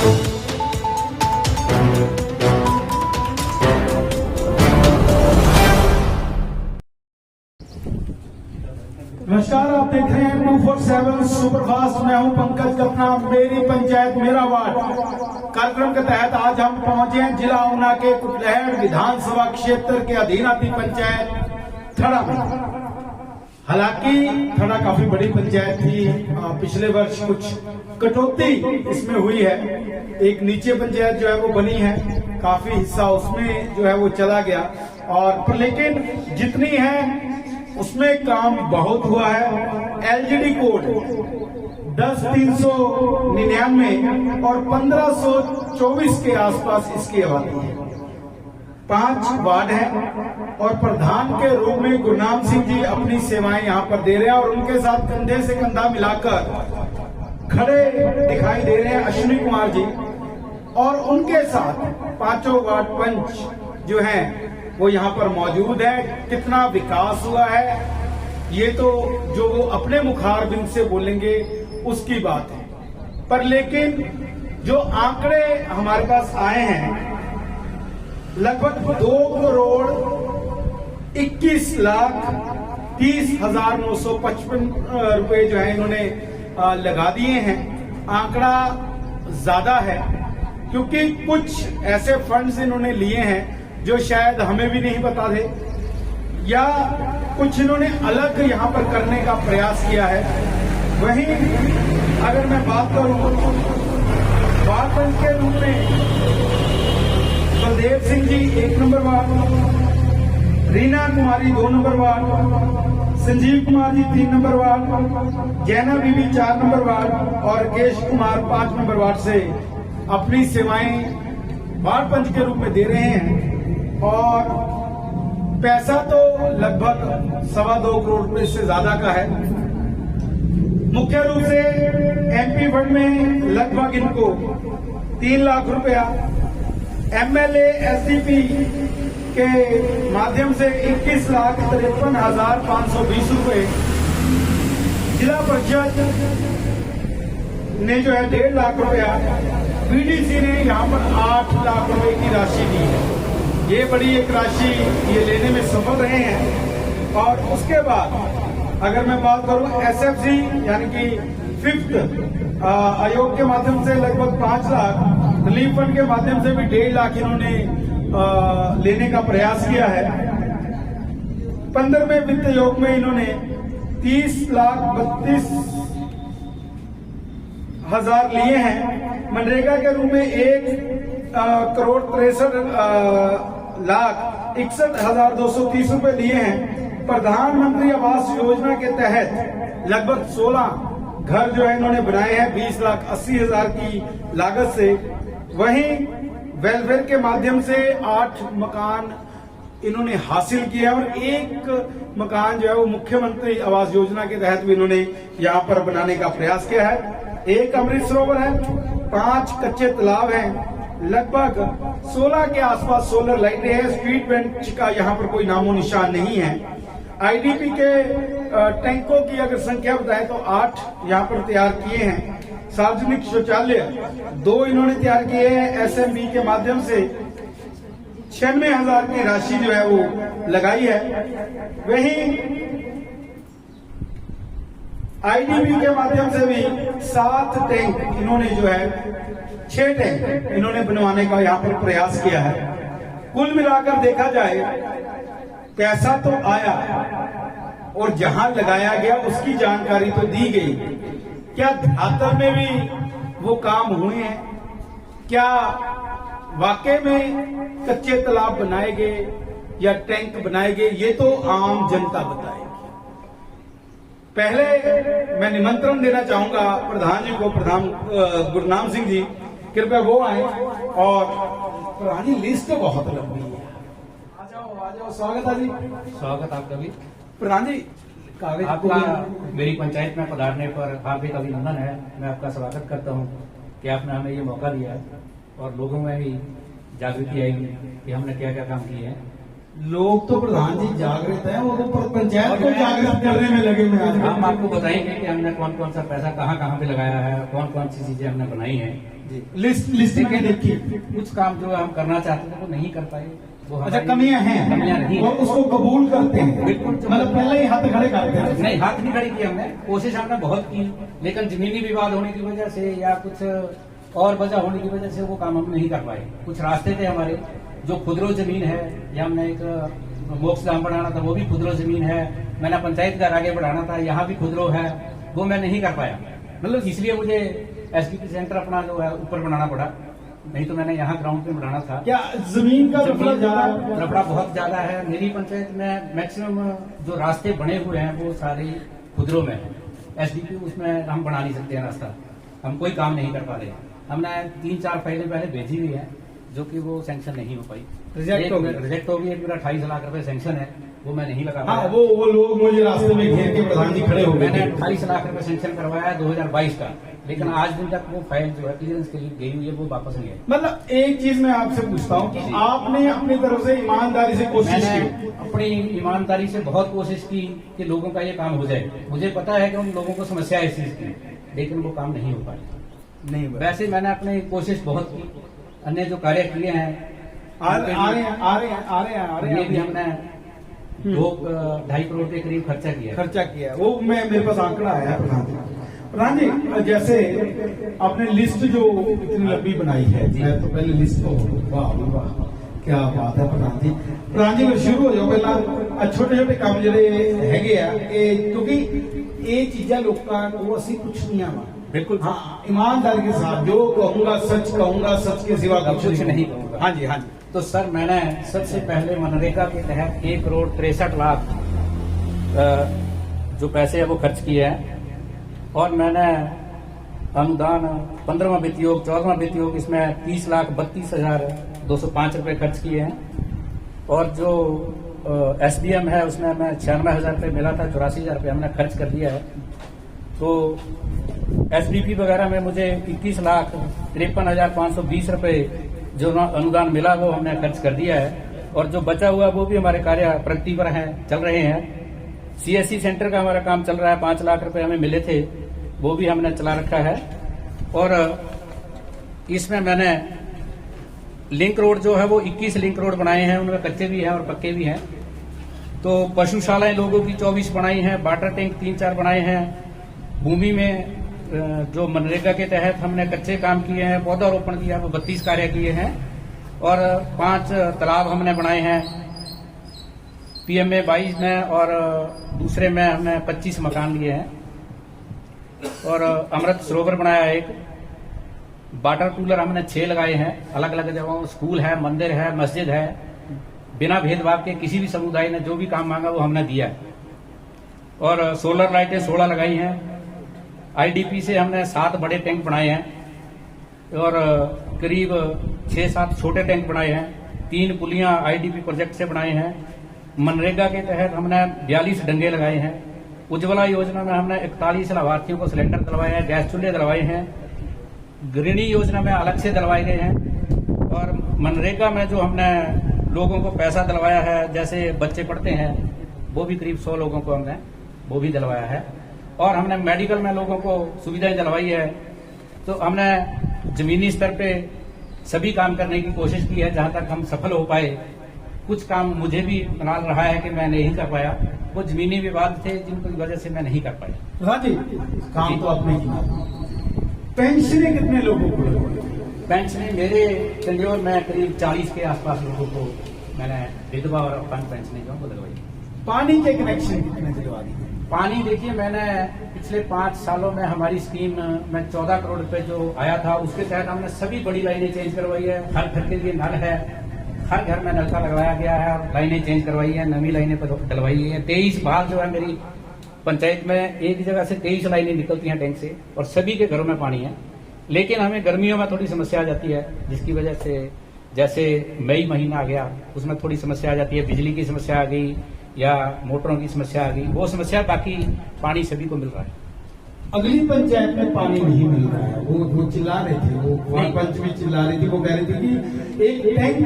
नमस्कार, आप देख रहे हैं 247 सुपरफास्ट। मैं हूं पंकज कपना। मेरी पंचायत मेरा वार्ड कार्यक्रम के तहत आज हम पहुंचे हैं जिला ऊना के कुटलैहड़ विधानसभा क्षेत्र के अधीन आती पंचायत थड़ा में। हालांकि थड़ा काफी बड़ी पंचायत थी, पिछले वर्ष कुछ कटौती इसमें हुई है। एक नीचे पंचायत जो है वो बनी है, काफी हिस्सा उसमें जो है वो चला गया और लेकिन जितनी है उसमें काम बहुत हुआ है। एलजीडी कोड 10,399 और 1524 के आसपास इसकी आबादी है। 5 वार्ड है और प्रधान के रूप में गुरनाम सिंह जी अपनी सेवाएं यहाँ पर दे रहे हैं और उनके साथ कंधे से कंधा मिलाकर खड़े दिखाई दे रहे हैं अश्विनी कुमार जी। और उनके साथ 5 वार्ड पंच जो हैं वो यहाँ पर मौजूद है। कितना विकास हुआ है ये तो जो वो अपने मुखारबिंद से बोलेंगे उसकी बात है, पर लेकिन जो आंकड़े हमारे पास आए हैं, लगभग 2,21,30,955 रुपए जो है इन्होंने लगा दिए हैं। आंकड़ा ज्यादा है क्योंकि कुछ ऐसे फंड्स इन्होंने लिए हैं जो शायद हमें भी नहीं पता थे, या कुछ इन्होंने अलग यहां पर करने का प्रयास किया है। वहीं अगर मैं बात करूं वार्ड पंच के रूप में बलदेव सिंह जी 1 नंबर वार्ड, रीना कुमारी 2 number ward, Sanjeev Kumar ji 3 number ward, जैना बीबी 4 नंबर वार्ड और केश कुमार 5 नंबर वार्ड से अपनी सेवाएं वार्ड पंच के रूप में दे रहे हैं। और पैसा तो लगभग 2.25 करोड़ रुपए से ज्यादा का है। मुख्य रूप से एमपी फंड में लगभग इनको 3 लाख रुपया, एमएलए एसडीपी के माध्यम से 21,53,520 रुपए, जिला परिषद ने जो है 1.5 लाख रुपया, बीडीसी ने यहाँ पर 8 लाख रुपए की राशि दी है। ये बड़ी एक राशि ये लेने में सफल रहे हैं। और उसके बाद अगर मैं बात करूं एसएफसी यानी कि 5th आयोग के माध्यम से लगभग 5 लाख, रिलीफ फंड के माध्यम से भी 1.5 लाख इन्होंने लेने का प्रयास किया है। 15वें वित्त आयोग में इन्होंने 30,32,000 लिए हैं। मनरेगा के रूप में 1,63,61,230 रुपए लिए हैं। प्रधानमंत्री आवास योजना के तहत लगभग 16 घर जो है इन्होंने बनाए हैं 20,80,000 की लागत से। वहीं वेलफेयर के माध्यम से 8 मकान इन्होंने हासिल किया और 1 मकान जो है वो मुख्यमंत्री आवास योजना के तहत भी इन्होंने यहाँ पर बनाने का प्रयास किया है। 1 अमृत सरोवर है, 5 कच्चे तालाब हैं, लगभग 16 के आसपास सोलर लाइटें हैं। स्ट्रीट बेंच का यहाँ पर कोई नामो निशान नहीं है। आईडीपी के टैंकों की अगर संख्या बताएं तो 8 यहाँ पर तैयार किए हैं। सार्वजनिक शौचालय 2 इन्होंने तैयार किए हैं एसएमबी के माध्यम से। 96,000 की राशि जो है वो लगाई है। वहीं आईडीबी के माध्यम से भी 7 टैंक इन्होंने जो है 6 टैंक इन्होंने बनवाने का यहाँ पर प्रयास किया है। कुल मिलाकर देखा जाए पैसा तो आया और जहां लगाया गया उसकी जानकारी तो दी गई। क्या धरातल में भी वो काम हुए हैं? क्या वाकई में कच्चे तालाब बनाए गए या टैंक बनाए गए? ये तो आम जनता बताएगी। पहले मैं निमंत्रण देना चाहूंगा प्रधान जी को, प्रधान गुरनाम सिंह जी, कृपया वो आए। और प्रधान जी लिस्ट तो बहुत लंबी है, आ जाओ। स्वागत है जी। स्वागत आपका भी। प्रधान जी कागज आपका मेरी पंचायत में पधारने पर हार्दिक अभिनंदन है। मैं आपका स्वागत करता हूं कि आपने हमें ये मौका दिया है और लोगों में भी जागृति आएगी कि हमने क्या क्या काम किए हैं। लोग तो प्रधान जी जागृत हैं, वो तो पंचायत को जागृत करने में लगे हुए हैं। हम आपको बताएंगे कि हमने कौन कौन सा पैसा कहाँ कहाँ पे लगाया है, कौन कौन सी चीजें हमने बनाई हैं। लिस्ट में देखिए कुछ काम जो हम करना चाहते थे वो नहीं कर पाए, वो अच्छा हमारी कमियां हैं, कमियां नहीं और उसको कबूल करते हैं, बिल्कुल। मतलब पहले ही हाथ खड़े करते हैं। नहीं, हाथ नहीं खड़ी की हमने, कोशिश हमने बहुत की, लेकिन जमीनी विवाद होने की वजह से या कुछ और वजह होने की वजह से वो काम हम नहीं कर पाए। कुछ रास्ते थे हमारे, जो खुदरो जमीन है, या हमने एक मोक्ष धाम बढ़ाना था, वो भी खुदरो जमीन है। मैंने पंचायत घर आगे बढ़ाना था, यहाँ भी खुदरो है, वो मैं नहीं कर पाया। मतलब इसलिए मुझे एसडीपी सेंटर अपना जो है ऊपर बनाना पड़ा, नहीं तो मैंने यहाँ ग्राउंड पे बढ़ाना था। क्या जमीन का लफड़ा ज्यादा, लफड़ा बहुत ज्यादा है। मेरी पंचायत में मैक्सिमम जो रास्ते बने हुए हैं वो सारे खुदरों में है। एसडीपी उसमें हम बना नहीं सकते हैं रास्ता, हम कोई काम नहीं कर पा रहे। हमने 3-4 फाइलें पहले भेजी हुई है, जो कि वो सैंक्शन नहीं हो पाई, रिजेक्ट हो गई। एक मेरा 28 लाख रुपए सैंक्शन है, वो मैं नहीं लगा पाया। हाँ, वो लोग मुझे रास्ते में घेर के प्रधान जी खड़े हो गए। मैंने 28 लाख रुपए सैंक्शन करवाया है 2022 का, लेकिन आज दिन तक वो फाइल जो है क्लियरेंस के लिए गई हुई है, वो वापस नहीं आई। मतलब एक चीज मैं आपसे पूछता हूँ कि आपने अपनी तरफ से ईमानदारी से कोशिश मैंने की? अपनी ईमानदारी से बहुत कोशिश की कि लोगों का ये काम हो जाए। मुझे पता है कि उन लोगों को समस्या है इस चीज की, लेकिन वो काम नहीं हो पाया। नहीं, वैसे मैंने अपनी कोशिश बहुत की, अन्य जो कार्य किए हैं आ रहे हैं ये भी हमने 2-2.5 करोड़ के करीब खर्चा किया। खर्चा किया है, वो मेरे पास आंकड़ा आया है प्रधान जी। प्रधान जी, जैसे आपने लिस्ट जो इतनी लंबी बनाई है, मैं तो पहले लिस्ट को, वाह वाह क्या बात है प्रधान जी। प्रधान जी शुरू हो जाओ, पहला छोटे छोटे काम ਜਿਹੜੇ ਹੈਗੇ ਆ ਇਹ, क्योंकि ये चीजें लोगों को ਅਸੀਂ ਪੁੱਛਣੀਆਂ ਵਾ। बिल्कुल हाँ, ईमानदारी के साथ जो कहूंगा सच के सिवा कुछ नहीं कहूंगा। हाँ जी, हाँ जी। तो सर, मैंने सबसे पहले मनरेगा के तहत 1 करोड़ 63 लाख जो पैसे है वो खर्च किए हैं, और मैंने अनुदान 15वां वित्त योग 14वां वित्त योग इसमें 30,32,205 रुपए खर्च किए हैं, और जो एसडीएम है उसमें मैं 96,000 रुपये मिला था, 84,000 रुपये हमने खर्च कर दिया है। तो एसडीपी वगैरह में मुझे 21,53,520 रुपये जो अनुदान मिला वो हमने खर्च कर दिया है, और जो बचा हुआ वो भी हमारे कार्य प्रगति पर है, चल रहे हैं। सीएससी सेंटर का हमारा काम चल रहा है, 5 लाख रुपए हमें मिले थे, वो भी हमने चला रखा है। और इसमें मैंने लिंक रोड जो है वो 21 लिंक रोड बनाए हैं, उनमें कच्चे भी हैं और पक्के भी हैं। तो पशुशालाएं लोगों की 24 बनाई हैं, वाटर टैंक 3-4 बनाए हैं। भूमि में जो मनरेगा के तहत हमने कच्चे काम किए हैं, पौधारोपण किया, वो 32 कार्य किए हैं, और 5 तालाब हमने बनाए हैं पीएमए 22 में, और दूसरे में हमने 25 मकान लिए हैं, और अमृत सरोवर बनाया है एक। वाटर कूलर हमने 6 लगाए हैं अलग अलग जगहों, स्कूल है, मंदिर है, मस्जिद है। बिना भेदभाव के किसी भी समुदाय ने जो भी काम मांगा वो हमने दिया है। और सोलर लाइटें 16 लगाई हैं। आईडीपी से हमने 7 बड़े टैंक बनाए हैं, और करीब 6-7 छोटे टैंक बनाए हैं। 3 पुलियां आईडीपी प्रोजेक्ट से बनाए हैं। मनरेगा के तहत हमने 42 डंगे लगाए हैं। उज्ज्वला योजना में हमने 41 लाभार्थियों को सिलेंडर दिलवाए हैं, गैस चूल्हे दिलवाए हैं। गृहिणी योजना में अलग से दिलवाए गए हैं। और मनरेगा में जो हमने लोगों को पैसा दिलवाया है, जैसे बच्चे पढ़ते हैं, वो भी करीब 100 लोगों को हमने वो भी दिलवाया है। और हमने मेडिकल में लोगों को सुविधाएं दिलवाई है। तो हमने जमीनी स्तर पे सभी काम करने की कोशिश की है, जहां तक हम सफल हो पाए। कुछ काम मुझे भी नाल रहा है कि मैं नहीं कर पाया, वो जमीनी विवाद थे जिनकी वजह से मैं नहीं कर पाया। प्रधान जी, काम तो आपने किया। पेंशनें कितने लोगों को? पेंशनें मेरे तंजौर में करीब 40 के आसपास लोगों को मैंने विधवा और अपंग पेंशनें जो दिलवाई। पानी के कनेक्शन कितने दिलवा दिए? पानी देखिए, मैंने पिछले 5 सालों में हमारी स्कीम में 14 करोड़ रुपए जो आया था, उसके तहत हमने सभी बड़ी लाइनें चेंज करवाई है। हर घर के लिए नल है, हर घर में नलका लगवाया गया है, और लाइनें चेंज करवाई है, नवी लाइनें डलवाई है। 23 बार जो है मेरी पंचायत में एक जगह से 23 लाइनें निकलती हैं टैंक से, और सभी के घरों में पानी है। लेकिन हमें गर्मियों में थोड़ी समस्या आ जाती है, जिसकी वजह से जैसे मई महीना आ गया, उसमें थोड़ी समस्या आ जाती है। बिजली की समस्या आ गई या मोटरों की समस्या आ गई, वो समस्या, बाकी पानी सभी को मिल रहा है। अगली पंचायत में पानी नहीं मिल रहा है, वो चिल्ला रहे थे, वो वार्ड पंच भी चिल्ला रही थी, वो कह रही थी कि एक टैंक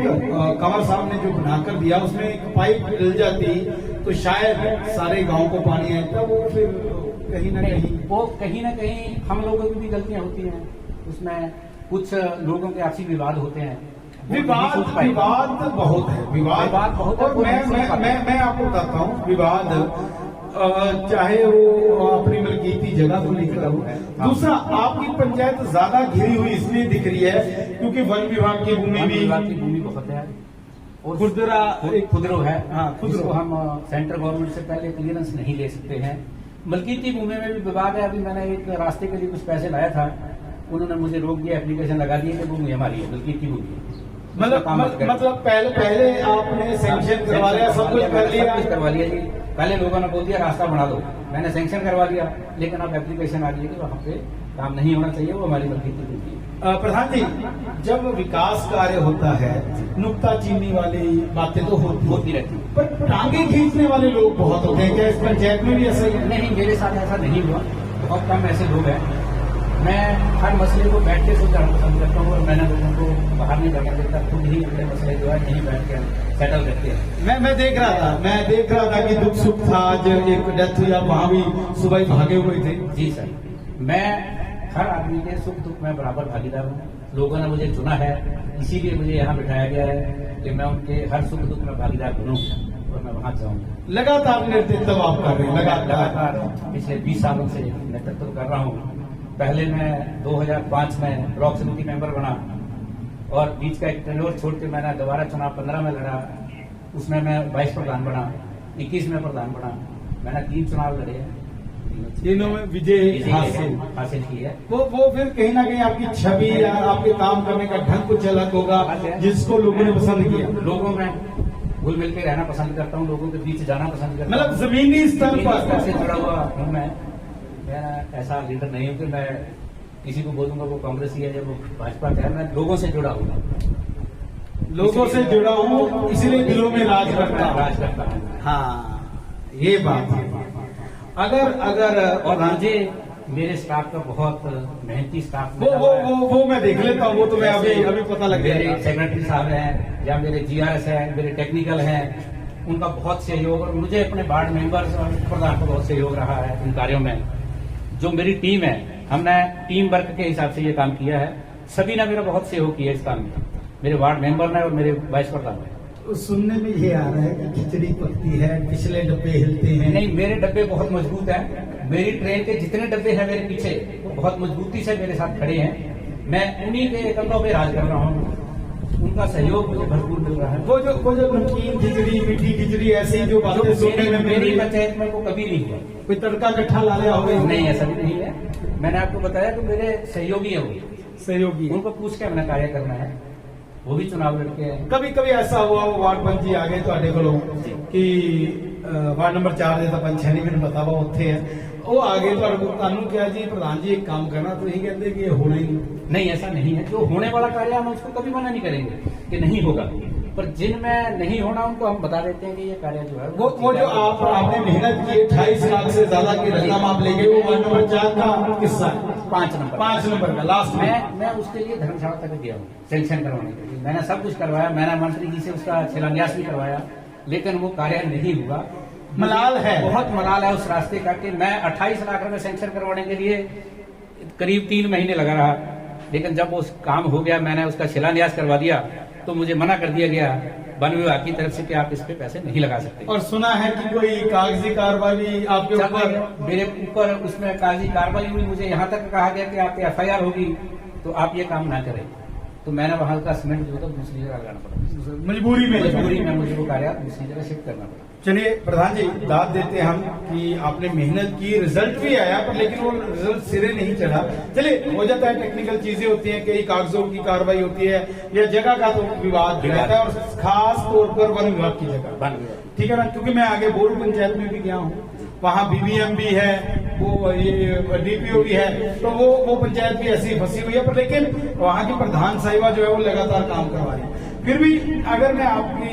कंवर साहब ने जो बनाकर दिया उसमें एक पाइप डल जाती तो शायद सारे गांव को पानी आया था। वो फिर कहीं ना कहीं हम लोगों की भी गलतियां होती हैं, उसमें कुछ लोगों के आपसी विवाद होते हैं। विवाद बहुत है, विवाद बहुत है। और मैं आपको बताता हूँ, विवाद चाहे वो अपनी मलकीती जगह को लेकर हो। दूसरा, आपकी पंचायत ज्यादा घिरी हुई इसलिए दिख रही है क्योंकि वन विभाग की भूमि बहुत है और खुदरो है। हाँ, खुदरो हम सेंट्रल गवर्नमेंट से पहले क्लियरेंस नहीं ले सकते हैं। मलकीती भूमि में भी विवाद है। अभी मैंने एक रास्ते के लिए कुछ पैसे लाया था, उन्होंने मुझे रोक दिया, एप्लीकेशन लगा दी कि भूमि हमारी है, मलकीती भूमि। मतलब पहले आपने सैंक्शन करवा लिया, सब कुछ करवा लिया जी। पहले लोगों ने बोल दिया रास्ता बना दो, मैंने सैंक्शन करवा दिया, लेकिन अब एप्लीकेशन आ रही है कि वहाँ पे काम नहीं होना चाहिए, वो हमारी मलकीती भूमि है। प्रधान जी, जब विकास कार्य होता है नुक्ताचीनी वाली बातें तो होती रहती है, पर टांगे खींचने वाले लोग बहुत होते हैं। क्या इस पंचायत में भी ऐसा ही है? नहीं, मेरे साथ ऐसा नहीं हुआ, बहुत कम ऐसे लोग हैं। मैं हर मसले को बैठ के सुलझाना पसंद करता हूँ और मैंने लोगों को बाहर नहीं करना देता, खुद ही अपने मसले जो है यहीं बैठ कर सेटल करते हैं। मैं देख रहा था कि दुख सुख था, आज एक डेथ हुई, वहाँ भी सुबह भागे हुए थे। जी सर, मैं हर आदमी के सुख दुख में बराबर भागीदार हूँ। लोगों ने मुझे चुना है, इसीलिए मुझे यहाँ बिठाया गया है कि मैं उनके हर सुख दुख में भागीदार बनूँ और मैं वहाँ जाऊँ। लगातार नेतृत्व आप कर रहे हैं, लगातार पिछले 20 सालों से नेतृत्व कर रहा हूँ। पहले मैं 2005 में ब्लॉक समिति मेंबर बना और बीच का एक टेन्योर छोड़ के मैंने दोबारा चुनाव 15 में लड़ा, उसमें मैं वाइस प्रधान बना, 21 में प्रधान बना। मैंने 3 चुनाव लड़े, तीनों में विजय हासिल की है। वो फिर कहीं ना कहीं आपकी छवि या आपके काम करने का ढंग कुछ अलग होगा, जिसको लोगों ने पसंद किया। लोगों में घुल मिल के रहना पसंद करता हूँ, लोगों के बीच जाना पसंद करता हूँ। मतलब जमीनी स्तर पर से जुड़ा हुआ हूँ मैं ऐसा लीडर नहीं हूँ कि मैं किसी को बोलूंगा वो कांग्रेसी है या वो भाजपा का है। मैं लोगों से जुड़ा हूँ, इसलिए दिलों में राज करता हूँ। हाँ, ये बात है। अगर और मुझे मेरे स्टाफ का बहुत मेहनती स्टाफ वो मैं देख लेता हूँ, वो तो मैं अभी पता लग गया। मेरे सेक्रेटरी साहब हैं या मेरे GRS है, मेरे टेक्निकल हैं, उनका बहुत सहयोग, और मुझे अपने वार्ड मेंबर्स और प्रधान का बहुत सहयोग रहा है इन कार्यों में। जो मेरी टीम है, हमने टीम वर्क के हिसाब से ये काम किया है, सभी ने मेरा बहुत सहयोग किया इस काम में, मेरे वार्ड मेंबर ने और मेरे वाइस प्रधान ने। तो सुनने में ये आ रहा है कि खिचड़ी पकती है, पिछले डब्बे हिलते हैं। नहीं, मेरे डब्बे बहुत मजबूत हैं। मेरी ट्रेन के जितने डब्बे हैं मेरे पीछे, वो बहुत मजबूती से मेरे साथ खड़े हैं। मैं उन्हीं के कंधों पे राज कर रहा हूँ, उनका सहयोग मुझे भरपूर मिल रहा है। वो जो नमकीन खिचड़ी, मीठी खिचड़ी, ऐसी जो बातें सुनने में मेरी पंचायत में को कभी नहीं हुआ। कोई तड़का कट्ठा ला लिया होगा? नहीं, ऐसा भी नहीं है। मैंने आपको बताया कि मेरे सहयोगी है, वो सहयोगी, उनको पूछ के अपना कार्य करना है, वो भी चुनाव लड़के हैं। कभी ऐसा हुआ वो वार्ड पंच जी आ गए ਤੁਹਾਡੇ ਕੋਲੋਂ कि वार्ड नंबर 4 ਦੇ ਤਾਂ ਪੰਚ ਹੈ ਨਹੀਂ, ਮੈਨੂੰ ਪਤਾ ਵਾ ਉੱਥੇ ਹੈ, वो आ गए ਤੁਹਾਨੂੰ ਕਿਹਾ जी प्रधान जी एक काम करना, तो यही कहते कि ये होना ही नहीं। ऐसा नहीं है, जो होने वाला कार्य हम उसको कभी मना नहीं करेंगे कि नहीं होगा, पर जिनमें नहीं होना उनको हम बता देते हैं कि ये कार्य जो है वो जो आपने मेहनत की 28 लाख से ज्यादा की रकम आप ले गए, वो वार्ड नंबर 4 का किस्सा है, 5 नंबर का लास्ट में। मैं उसके लिए धर्मशाला तक गया हूँ सेंक्शन करवाने के लिए। मैंने सब कुछ करवाया, मैंने मंत्री जी से उसका शिलान्यास भी करवाया, लेकिन वो कार्य नहीं हुआ। मलाल है, बहुत मलाल है उस रास्ते का कि मैं 28 लाख रुपए सेंक्शन करवाने के लिए करीब 3 महीने लगा रहा, लेकिन जब वो काम हो गया, मैंने उसका शिलान्यास करवा दिया, तो मुझे मना कर दिया गया वन विभाग की तरफ से कि आप इस पे पैसे नहीं लगा सकते। और सुना है कि कोई कागजी कार्रवाई आपके ऊपर, मेरे ऊपर उसमें कागजी कार्रवाई हुई। मुझे यहाँ तक कहा गया कि आपकी FIR होगी तो आप ये काम ना करें, तो मैंने वहां का सीमेंट जो था दूसरी जगह लगाना पड़ा, मजबूरी में मुझे वो कार्य दूसरी जगह शिफ्ट करना पड़ा। चलिए प्रधान जी, दाद देते हम कि आपने मेहनत की, रिजल्ट भी आया, पर लेकिन वो रिजल्ट सिरे नहीं चढ़ा। चलिए, हो जाता है, टेक्निकल चीजें होती हैं, कई कागजों की कार्रवाई होती है या जगह का तो विवाद भी रहता है, और खास तौर पर वन विभाग की जगह, ठीक है ना, क्योंकि मैं आगे बोर्ड पंचायत में भी गया हूँ वहाँ BBM भी है, वो ये DPO भी है, तो वो पंचायत भी ऐसी फंसी हुई है, पर लेकिन वहाँ की प्रधान साहिबा जो है वो लगातार काम करवा रही है। फिर भी अगर मैं आपकी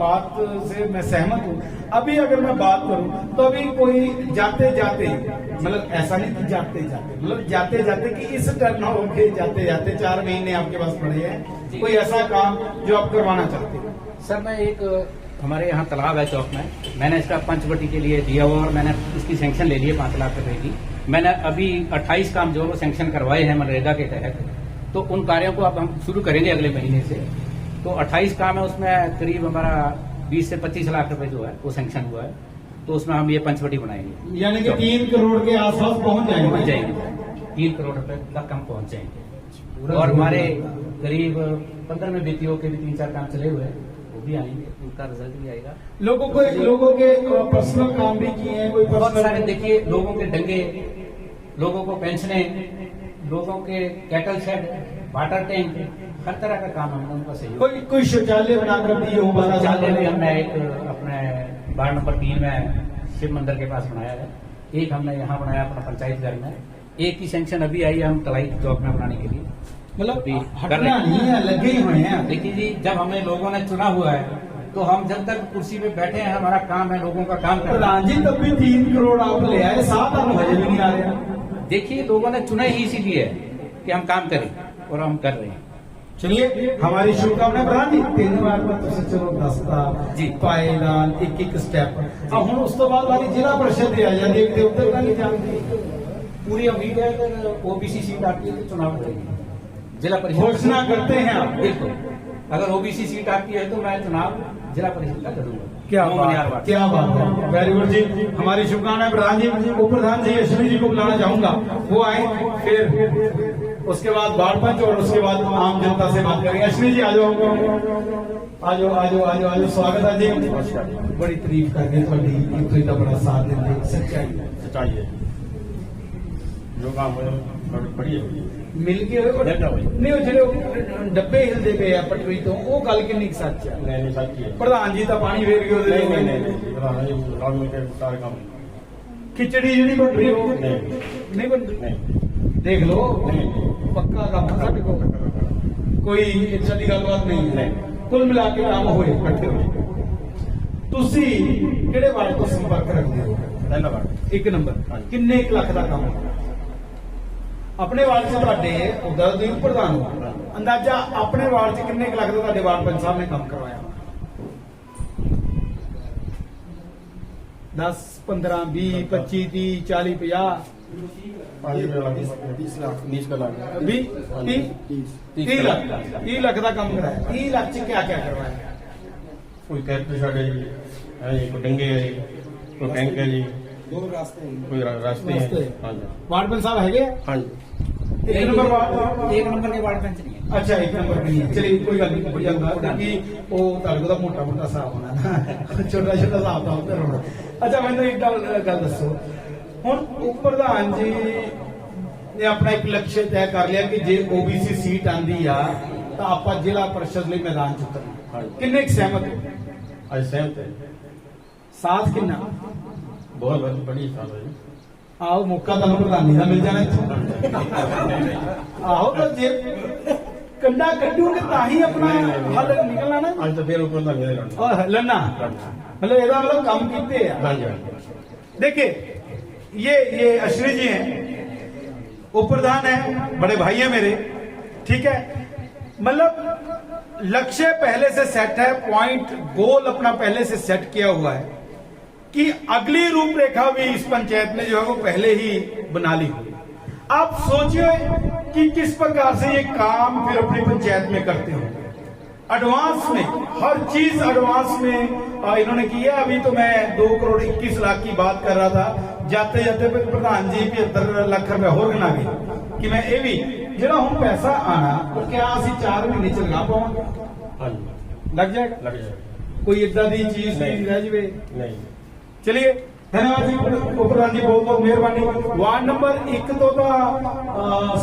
बात से मैं सहमत हूँ। अभी अगर मैं बात करूँ तो अभी कोई जाते जाते, मतलब ऐसा नहीं कि जाते जाते, मतलब जाते जाते कि इस टर्न होके जाते जाते 4 महीने आपके पास पड़े हैं, कोई ऐसा काम जो आप करवाना चाहते हैं? सर मैं हमारे यहाँ तालाब है चौक में, मैंने इसका पंचवटी के लिए दिया हुआ और मैंने इसकी सैंक्शन ले ली है 5 लाख रुपए की। मैंने अभी 28 काम जो वो सैंक्शन करवाए हैं मनरेगा के तहत, तो उन कार्यों को अब हम शुरू करेंगे अगले महीने से। तो 28 काम है, उसमें करीब हमारा 20 से 25 लाख रुपए जो है वो सैंक्शन हुआ है, तो उसमें हम ये पंचवटी बनाएंगे। यानी कि 3 करोड़ के आसपास पहुंच जाएंगे। 3 करोड़ रुपए तक हम पहुंच जाएंगे। और हमारे करीब 15 बेटियों के भी 3-4 काम चले हुए हैं, वो भी आएंगे, उनका रिजल्ट भी आएगा। लोगों के पर्सनल काम भी किए हैं, कोई बहुत पर्सनल सारे देखिए, लोगों के डंगे, लोगों को पेंशनें, लोगों के कैटल शेड, वाटर टैंक, हर तरह का काम हमने उनका सहयोग। कोई शौचालय बनाकर दिए हो? शौचालय भी हमने एक अपने वार्ड नंबर 3 में शिव मंदिर के पास बनाया है, एक हमने यहाँ बनाया अपना पंचायत घर में, एक की सैंक्शन अभी आई है हम तलाई चौक में बनाने के लिए। मतलब हटना नहीं है, लगे ही हुए हैं। देखिए जी, जब हमें लोगों ने चुना हुआ है तो हम जब तक कुर्सी पे बैठे हैं, हमारा काम है लोगों का काम करना। प्रधान जी तब भी 3 करोड़ आप ले आए, 7 आप हजे भी नहीं आ रहे। देखिए, लोगों ने चुना ही इसीलिए है कि हम काम करें, और हम कर रहे हैं। चलिए, हमारी शुभकामनाएं प्रधान जी। 3 बार में चलो दस्ता जी पायदान एक स्टेप। अब हम उस तो बाद वाली जिला परिषद आ जाती है, उधर का नहीं जानते। पूरी उम्मीद है अगर OBC सीट आती है तो चुनाव करेंगे, जिला परिषद घोषणा करते हैं आप? बिल्कुल, अगर OBC सीट आती है तो मैं चुनाव जिला परिषद का करूंगा। क्या बात है, वेरी गुड जी। हमारी शुभकामनाएं प्रधान जी। उप प्रधान जी अश्विनी जी को बुलाना चाहूंगा, वो आए, फिर उसके बाद वार्ड पंच और उसके बाद आम जनता से बात करेंगे। अश्विनी जी आ जाओ, आ जाओ, आ जाओ, आ जाओ, आ जाओ। स्वागत है जी। बड़ी तारीफ करके थोड़ी इतना बड़ा साथ देते, सच्चाई है जो काम बढ़िया मिल के नहीं वो ਜਿਹੜੇ ਡੱਬੇ ਹਿਲਦੇ ਪਏ ਆ ਪਟਰੀ ਤੋਂ, ਉਹ ਗੱਲ ਕਿੰਨੀ ਕੁ ਸੱਚ ਆ? नहीं सच्ची है। ਪ੍ਰਧਾਨ ਜੀ ਤਾਂ ਪਾਣੀ ਫੇਰ ਕੇ ਉਹਦੇ नहीं सारे काम ਖਿਚੜੀ ਜਿਹੜੀ ਬਣ ਰਹੀ ਉਹ नहीं ਨਹੀਂ ਬਣ ਰਹੀ। नहीं ਦੇਖ ਲਓ, नहीं ਪੱਕਾ ਕੰਮ ਸਾਡੇ ਕੋਲ, ਕੋਈ ਇੱਦਾਂ ਦੀ ਗੱਲਬਾਤ ਨਹੀਂ ਹੈ। नहीं ਕੁੱਲ ਮਿਲਾ ਕੇ ਕੰਮ ਹੋਏ, ਇਕੱਠੇ ਹੋਏ। ਤੁਸੀਂ ਕਿਹੜੇ ਵਾਰਡ ਤੋਂ ਸੰਪਰਕ ਰੱਖਦੇ ਹੋ? पहला बार 1 ਨੰਬਰ। ਹਾਂਜੀ। ਕਿੰਨੇ ਕੁ ਲੱਖ ਦਾ ਕੰਮ ਹੈ ਆਪਣੇ ਵਾਰਡ 'ਚ ਤੁਹਾਡੇ? ਉਧਰ ਦੀ ਪ੍ਰਧਾਨ ਹੋ, ਅੰਦਾਜ਼ਾ ਆਪਣੇ ਵਾਰਡ 'ਚ ਕਿੰਨੇ ਕੁ ਲੱਖ ਦਾ ਤੁਹਾਡੇ ਵਾਰਡ ਪੰਚ ਸਾਹਿਬ ਨੇ ਕੰਮ ਕਰਵਾਇਆ? 10, 15, 20, 25, 30, 40, 50, 20 लाख 20 का लाख 20, 30 ਲੱਖ। 30 ਲੱਖ ਦਾ ਕੰਮ ਕਰਾਇਆ। 30 ਲੱਖ 'ਚ ਕਿਆ ਕਿਆ ਕਰਵਾਇਆ? कोई कैरेक्टर शॉट है जी, कोई डंगे है जी, कोई टैंक है जी, ਦੋ ਰਾਸਤੇ कोई रास्ते हैं। हाँ जी ਵਾਰਡ ਪੰਚ ਸਾਹਿਬ ਹੈਗੇ ਆ? हाँ जी 1 ਨੰਬਰ ਵਾਰਡ, 1 ਨੰਬਰ के वार्ड पंच नहीं है। ਅੱਛਾ 1 ਨੰਬਰ ਨਹੀਂ ਹੈ। ਚਲਿए ਕੋਈ ਗੱਲ ਨਹੀਂ, ਹੋ ਜਾਂਦਾ, ਕਿਉਂਕਿ ਉਹ ਤੁਹਾਡੇ ਕੋਲ ਮੋਟਾ ਮੋਟਾ ਹਿਸਾਬ ਹੋਣਾ ਨਾ, ਛੋਟਾ ਛੋਟਾ ਹਿਸਾਬ ਤਾਂ ਉੱਧਰ ਹੋਣਾ। ਅੱਛਾ ਮੈਨੂੰ ਇੱਕ ਗੱਲ ਦੱਸੋ, ਹੁਣ ਉਪ ਪ੍ਰਧਾਨ ਜੀ ਨੇ ਆਪਣਾ ਇੱਕ ਲਕਸ਼ ਤੈਅ ਕਰ ਲਿਆ ਕਿ ਜੇ OBC ਸੀਟ ਆਂਦੀ ਆ ਤਾਂ ਆਪਾਂ ਜ਼ਿਲ੍ਹਾ ਪਰਿਸ਼ਦ ਲਈ ਮੈਦਾਨ ਚ ਉਤਰਨਾ। ਕਿੰਨੇ ਕੁ ਸਹਿਮਤ ਹੋ? आज सहमत है, ਸਾਥ ਕਿੰਨਾ? बहुत बड़ी साथ है जी। ਆਓ ਮੌਕਾ ਤੁਹਾਨੂੰ ਪ੍ਰਧਾਨੀ ਦਾ ਮਿਲ ਜਾਣਾ ਇੱਥੇ। ਆਹੋ ਤਾਂ ਜੇ ਕੰਡਾ ਕੱਢੂਗੇ ਤਾਂ ਹੀ ਆਪਣਾ ਹੱਲ ਨਿਕਲਣਾ ਨਾ। आज तो फिर ऊपर लग गया और लन्ना मतलब ਇਹਦਾ मतलब ਕੰਮ ਕੀਤੇ ਆ। हाँ जी देखिए ये अश्विनी जी हैं, उप प्रधान है, बड़े भाई हैं मेरे, ठीक है। मतलब लक्ष्य पहले से सेट है, पॉइंट गोल अपना पहले से सेट किया हुआ है कि अगली रूपरेखा भी इस पंचायत ने जो है वो पहले ही बना ली हुई। आप सोचिए कि किस प्रकार से ये काम फिर अपनी पंचायत में करते हो। एडवांस में हर चीज एडवांस में इन्होंने की है। अभी तो मैं 2 करोड़ 21 लाख की बात कर रहा था, जाते जाते फिर प्रधान जी 75 लाख रुपए होर गिना गए कि मैं ये भी ਜਿਹੜਾ ਹੁਣ पैसा आना तो क्या ਅਸੀਂ 4 महीने ਚ लगा पावांगे? हाँ जी लग जाएगा। लग जाएगा। कोई इदा दी चीज नहीं। नहीं रह जाए। नहीं चलिए धन्यवाद जी उपरान जी, बहुत बहुत मेहरबानी। वार्ड नंबर 1 तो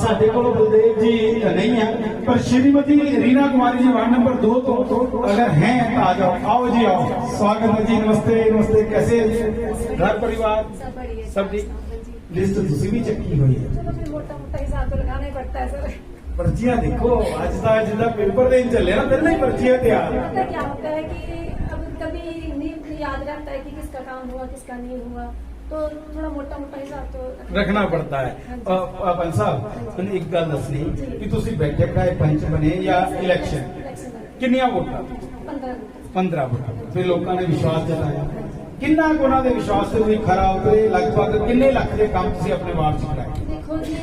साडे कोल बलदेव जी नहीं है, पर श्रीमती रीना कुमारी जी वार्ड नंबर 2 तो अगर हैं तो आ जाओ। आओ जी आओ, स्वागत है जी। नमस्ते नमस्ते, कैसे घर परिवार सब ठीक? लिस्ट तुसी भी चक्की हुई है, मोटा मोटा हिसाब तो लगाना ही पड़ता है सर। पर्चियां देखो अज तक जिदा पेपर देन चले ना पहले ही पर्चियां तैयार। पता क्या होता है कि अब कभी नहीं याद रहता है कि किसका काम हुआ किसका नहीं हुआ, तो थोड़ा मोटा मोटा हिसाब तो रखना पड़ता है। पंच साहब मैंने एक गल दसनी कि तुसी बैठे बिठाए पंच बने या इलेक्शन किन्नियां वोटां? 15 वोट। फिर लोगों ने विश्वास जताया, किन्ना को उन्होंने विश्वास से खरा उतरे? लगभग किन्ने लख के काम तुसी अपने वार्ड च कराए? देखो जी,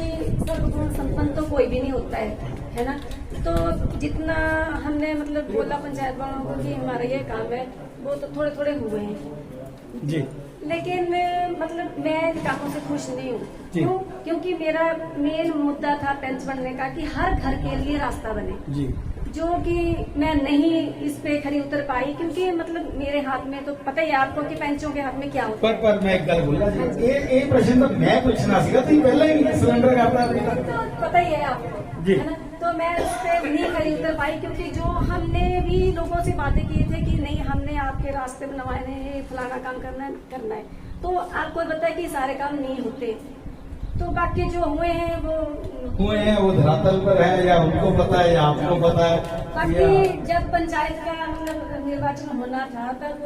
सर्वगुण संपन्न तो कोई भी नहीं होता है ना। तो जितना हमने मतलब बोला पंचायत वालों को कि हमारा ये काम है, वो तो थोड़े थोड़े हुए हैं जी, लेकिन मतलब मैं इन कामों से खुश नहीं हूँ। जी। क्यों? क्योंकि मेरा मेन मुद्दा था पंच बनने का कि हर घर के लिए रास्ता बने, जी, जो कि मैं नहीं इस पे खरी उतर पाई, क्योंकि मतलब मेरे हाथ में तो पता ही है आपको कि पंचों के हाथ में क्या होता है। पर मैं एक गल बोला जी, ये प्रश्न तो मैं पूछना सीगा, तुम पहले ही सिलेंडर करता तो पता ही है आपको, जी। है ना। तो मैं उस पे नहीं खरी उतर पाई, क्योंकि जो हमने भी लोगों से बातें की थे कि नहीं हमने आपके रास्ते बनवाने हैं, फलाना काम करना है, तो आपको पता है कि सारे काम नहीं होते। तो बाकी जो हुए हैं वो धरातल पर है, या उनको पता है या आपको पता है? बाकी जब पंचायत का मतलब निर्वाचन होना था तब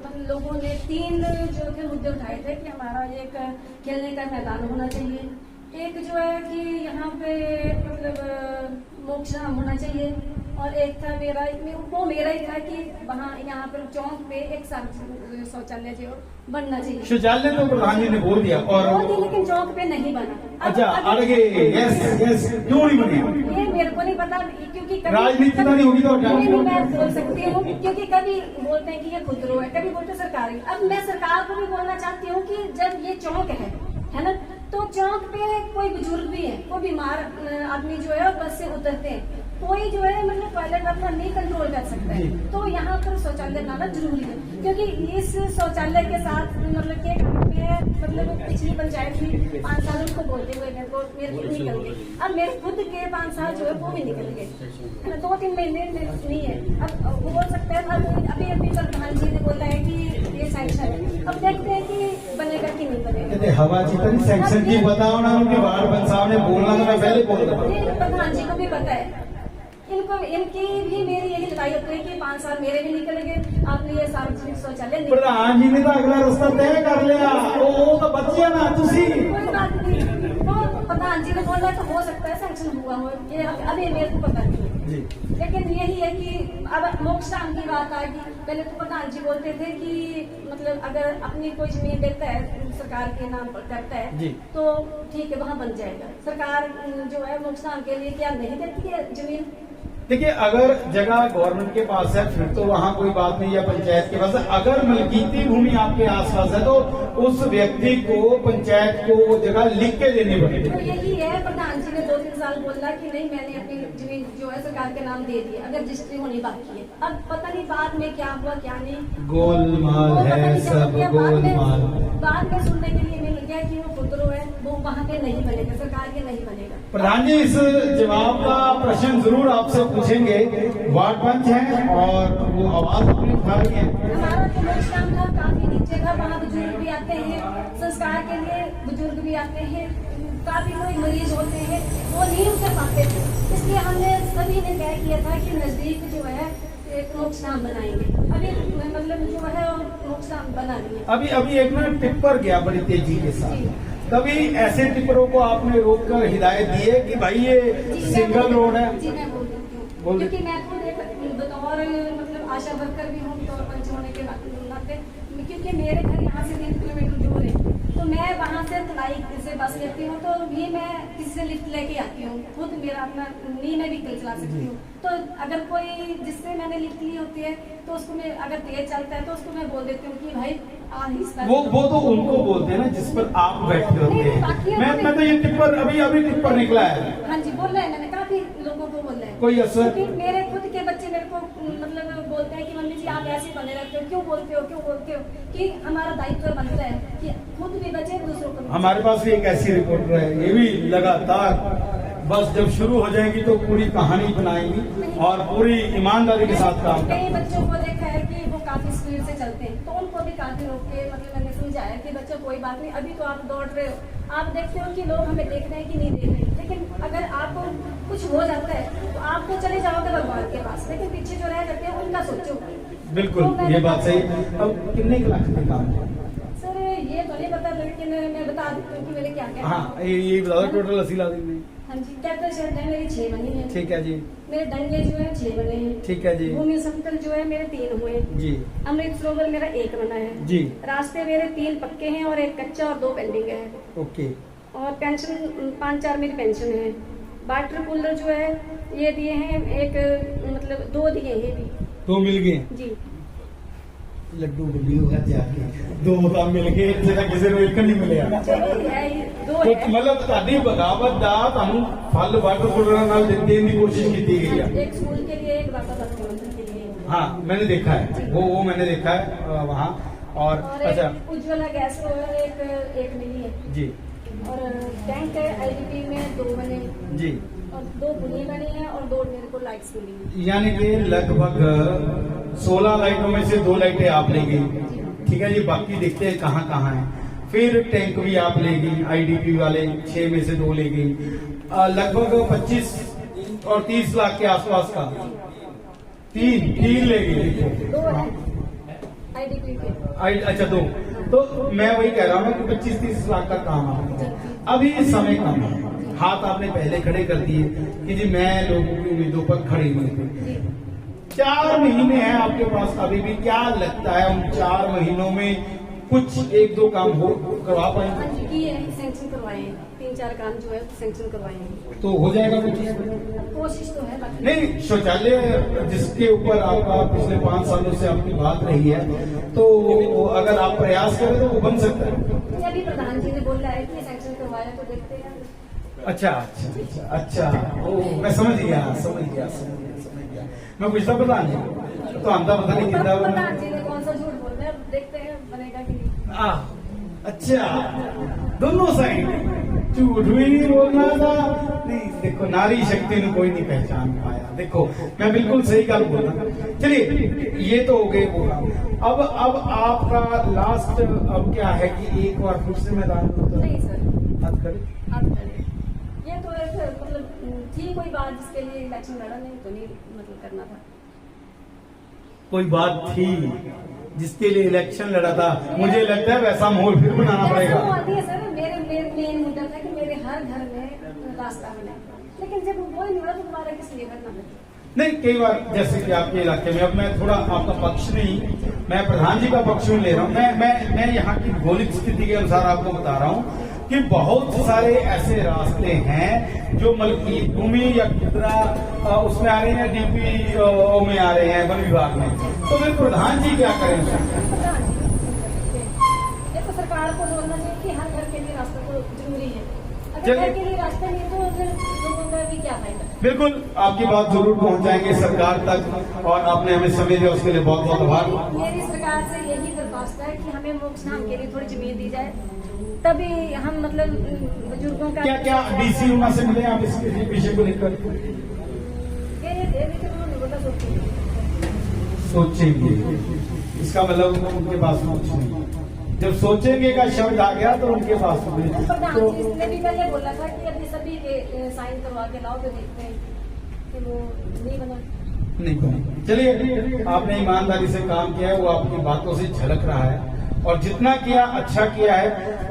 मतलब लोगों ने 3 जो के मुद्दे उठाए थे कि हमारा एक खेलने का मैदान होना चाहिए, एक जो है कि यहाँ पे मतलब मोक्ष धाम होना चाहिए, और एक था मेरा ही था कि वहाँ यहाँ पर चौक पे एक शौचालय जो बनना चाहिए। शौचालय तो प्रधान जी ने बोल दिया, और लेकिन चौक पे नहीं बना। अच्छा अड़ गए, यस क्यों नहीं बने? ये मेरे को नहीं पता, क्योंकि राजनीति तो नहीं होगी तो मैं बोल सकती हूँ, क्योंकि कभी बोलते हैं कि ये खुदरो है, कभी बोलते सरकारी। अब मैं सरकार को भी बोलना चाहती हूँ कि जब ये चौक है ना, तो चौक पे कोई बुजुर्ग भी है, कोई बीमार आदमी जो है बस से उतरते हैं, कोई जो है मतलब टॉयलेट अपना नहीं कंट्रोल कर सकता है, तो यहाँ पर शौचालय बनाना जरूरी है। क्योंकि इस शौचालय के साथ मतलब के मतलब पिछली पंचायत में 5 साल उनको बोलते हुए मेरे को निकल गए, अब मेरे खुद के 5 साल जो है वो भी निकल गए, 2-3 महीने नहीं है। अब वो बोल सकते हैं, अभी प्रधान जी ने बोला है कि ये सैंक्शन है, अब देखते हैं कि बनेगा कि नहीं बनेगा। हवा जितनी सैंक्शन की बताओ ना, उनके वार्ड पंच साहब ने बोलना तो मैं पहले बोल रहा। प्रधान जी को भी पता है, इनकी भी मेरी यही लड़ाई होती है कि 5 साल मेरे भी निकल गए, आपने ये सार्वजनिक शौचालय प्रधान जी ने तो अगला रास्ता तय कर लिया, वो तो बचिया ना तुसी। कोई बात नहीं, तो प्रधान जी ने बोला तो हो सकता है सैंक्शन हुआ हो, ये अभी मेरे को पता नहीं। लेकिन यही है कि अब मोक्ष धाम की बात आ गई। पहले तो प्रधान जी बोलते थे कि मतलब अगर अपनी कोई जमीन देता है सरकार के नाम पर करता है तो ठीक है वहाँ बन जाएगा। सरकार जो है मोक्ष धाम के लिए क्या नहीं देती है जमीन? देखिए, अगर जगह गवर्नमेंट के पास है फिर तो वहाँ कोई बात नहीं, या पंचायत के पास है। अगर मलकीती भूमि आपके आसपास है तो उस व्यक्ति को पंचायत को जगह लिख के देनी पड़ेगी। तो यही है, प्रधान जी ने 2-3 साल बोला कि नहीं मैंने अपनी जमीन जो है सरकार के नाम दे दी, अगर रजिस्ट्री होनी बाकी है। अब पता नहीं बाद में क्या हुआ क्या नहीं, गोलमाल है सब, गोलमाल। बाद में सुनने के लिए मिल गया कि वो खुदरो है, वो वहाँ पे नहीं बनेगा, सरकार के नहीं बनेगा। प्रधान जी इस जवाब का प्रश्न जरूर आपसे पूछेंगे, वार्ड पंच हैं और वो आवाज अपनी उठा रही है। हमारा जो मोक्षधाम था काफी नीचे था, वहाँ बुजुर्ग भी आते हैं, संस्कार के लिए बुजुर्ग भी आते हैं, काफी कोई मरीज होते हैं, वो नहीं उतर पाते थे। इसलिए हमने सभी ने तय किया था कि नजदीक जो है एक मोक्षधाम बनाएंगे। अभी मतलब जो है मोक्षधाम बना दिए। अभी एक ना टिप्पर गया बड़ी तेजी के साथ, तभी ऐसे टिप्परों को आपने रोककर हिदायत दी है कि भाई ये सिंगल रोड है। जी मैं बोल देती हूँ, क्योंकि मैं खुद एक बतौर मतलब आशा वर्कर भी हूँ, बतौर पंच होने के नाते, क्योंकि मेरे घर यहाँ से 3 किलोमीटर दूर है, तो मैं वहाँ से तलाई से बस लेती हूँ, तो भी मैं किसी से लिफ्ट लेके आती हूँ, खुद मेरा अपना नहीं मैं व्हीकल चला सकती हूँ। तो अगर कोई जिससे मैंने लिफ्ट ली होती है तो उसको मैं अगर तेज चलता है तो उसको मैं बोल देती हूँ कि भाई आहिस्ता। वो तो उनको बोलते हैं ना जिस पर आप बैठे होते हैं। मैं तो ये टिप्पर अभी टिप्पर निकला है। हाँ जी बोल रहे हैं, मैंने काफी लोगों को बोल रहे हैं। कोई असर? क्योंकि मेरे खुद के बच्चे मेरे को मतलब बोलते हैं कि मम्मी जी आप ऐसे बने रहते हो, क्यों बोलते हो कि हमारा दायित्व बनता है कि खुद भी बचे, दूसरों को भी हमारे पास भी एक ऐसी रिपोर्टर है, ये भी लगातार बस जब शुरू हो जाएगी तो पूरी कहानी बनाएंगी और पूरी ईमानदारी के साथ काम कई करेंगी। बच्चों को देखा है कि वो काफी स्पीड से चलते हैं, तो उनको भी काफी रोक के मतलब मैंने समझाया कि बच्चों कोई बात नहीं, अभी तो आप दौड़ रहे हो, आप देखते हो कि लोग हमें देख रहे हैं कि नहीं देख रहे, लेकिन अगर आपको कुछ हो जाता है तो आप तो चले जाओगे भगवान के पास, लेकिन पीछे जो रह जाते हैं उनका सोचो। बिल्कुल, ये बात सही। अब कितने लाख के काम है? सर ये तो नहीं पता, लेकिन मैं बता देती हूँ कि मेरे क्या क्या हाँ, ये बता दो टोटल 80 लाख में। हाँ जी, कैपिटल शहर है मेरे 6 बने हैं। ठीक है जी, मेरे डंगे जो है 6 बने हैं। ठीक है जी, भूमि समतल जो है मेरे 3 हुए। जी अमृत सरोवर मेरा 1 बना है जी, रास्ते मेरे 3 पक्के हैं और 1 कच्चा और 2 पेंडिंग है। ओके, और पेंशन 5-4 मेरी पेंशन है। वाटर कूलर जो है ये दिए हैं, एक मतलब 2 दिए हैं ये भी। 2 मिल गए, जी लड्डू गुड्डी हो गया जाके 2 काम मिल गए, ਜਿਹੜਾ ਕਿਸੇ ਨੂੰ ਇੱਕ ਨਹੀਂ ਮਿਲਿਆ। चलो है ये 2 ਕੁਝ है। ਮਤਲਬ ਤੁਹਾਡੀ ਬਗਾਵਤ ਦਾ ਤੁਹਾਨੂੰ ਫਲ ਵਾਟਰ ਕੂਲਰਾਂ ਨਾਲ ਦੇਣ ਦੀ ਕੋਸ਼ਿਸ਼ ਕੀਤੀ गई है। एक स्कूल के लिए, एक बाबा भक्ति के लिए। हाँ, मैंने देखा है, वो मैंने देखा है वहाँ। और और अच्छा एक उज्ज्वला गैस एक मिली है। जी और टैंक है IDP में 2 बने जी, और 2 बुनी बनी है और 2 मेरे को लाइट्स मिली है। यानी कि लगभग 16 लाइटों में से 2 लाइटें आप ले गई, ठीक है जी। बाकी देखते हैं कहाँ कहाँ है। फिर टैंक भी आप ले गई, IDP वाले 6 में से 2 ले गई, लगभग 25 और 30 लाख के आसपास का तीन ले गई। 2 है IDP के। अच्छा 2, तो मैं वही कह रहा हूँ कि 25-30 लाख का काम है। अभी समय कम है, हाथ आपने पहले खड़े कर दिए कि जी मैं लोगों की उम्मीदों पर खड़ी नहीं थी। 4 महीने हैं आपके पास, अभी भी क्या लगता है उन 4 महीनों में कुछ 1-2 काम हो करवा हाँ पाएंगे? जी, किए हैं, सैंक्शन करवाए हैं, 3-4 काम जो है सैंक्शन करवाए हैं। तो हो जाएगा कुछ? कोशिश तो है बाकी। नहीं, शौचालय जिसके ऊपर आपका पिछले 5 सालों से आपकी बात रही है, तो अगर आप प्रयास करें तो वो बन सकता है। अभी प्रधान जी ने बोला है कि सैंक्शन करवाया, तो देखते हैं। अच्छा, मैं समझ गया। मैं पूछता पता नहीं, तो आंदा पता नहीं कितना प्रधान जी ने कौन सा झूठ बोल रहे हैं, अब देखते हैं बनेगा कि नहीं। अच्छा, दोनों साइड झूठ भी नहीं बोलना था। नहीं, देखो नारी शक्ति ने कोई नहीं पहचान पाया। देखो मैं बिल्कुल सही गल बोल रहा हूं। चलिए, ये तो हो गए बोला। अब आपका लास्ट अब क्या है कि एक बार फिर से मैदान में उतरो। नहीं सर, हाथ खड़े। आप करें। ये तो एक मतलब थी कोई बात जिसके लिए इलेक्शन लड़ा, नहीं तो नहीं मतलब करना था। कोई बात थी जिसके लिए इलेक्शन लड़ा था, मुझे लगता है वैसा माहौल फिर बनाना ऐसा पड़ेगा। हुआ नहीं है सर, मेरे मेन मुद्दा था कि मेरे हर घर में रास्ता बने, लेकिन जब वो नहीं हुआ तो दोबारा किस लिए करना है? नहीं, कई बार जैसे कि आपके इलाके में, अब मैं थोड़ा आपका पक्ष नहीं, मैं प्रधान जी का पक्ष में ले रहा हूँ। मैं यहाँ की भौगोलिक स्थिति के अनुसार आपको बता रहा हूँ कि बहुत सारे ऐसे रास्ते हैं जो मलकी भूमि या खुदरा उसमें आ रहे हैं, DP में आ रहे हैं, वन विभाग में। तो फिर प्रधान जी क्या करें? प्रधान जी देखो, सरकार को बोलना चाहिए कि हर घर के लिए रास्ता तो जरूरी है। अगर चलिए। घर के लिए रास्ता नहीं तो फिर लोगों का भी क्या फायदा? बिल्कुल, आपकी बात जरूर पहुंचाएंगे सरकार तक, और आपने हमें समय दिया उसके लिए बहुत बहुत आभार। मेरी सरकार से यही दरख्वास्त है कि हमें मोक्ष धाम के लिए थोड़ी जमीन दी जाए, तभी हम मतलब बुजुर्गों का क्या DC उमा से मिले आप इसके विषय को लेकर? ये दे देते तो नहीं बोला सोचेंगे, इसका मतलब उनके पास कुछ नहीं। जब सोचेंगे का शब्द आ गया तो उनके पास कुछ नहीं। प्रधान तो जी ने भी पहले बोला था कि अभी सभी साइन करवा के लाओ, तो देखते हैं कि वो नहीं बना। नहीं बने। चलिए, आपने ईमानदारी से काम किया है, वो आपकी बातों से झलक रहा है, और जितना किया अच्छा किया है,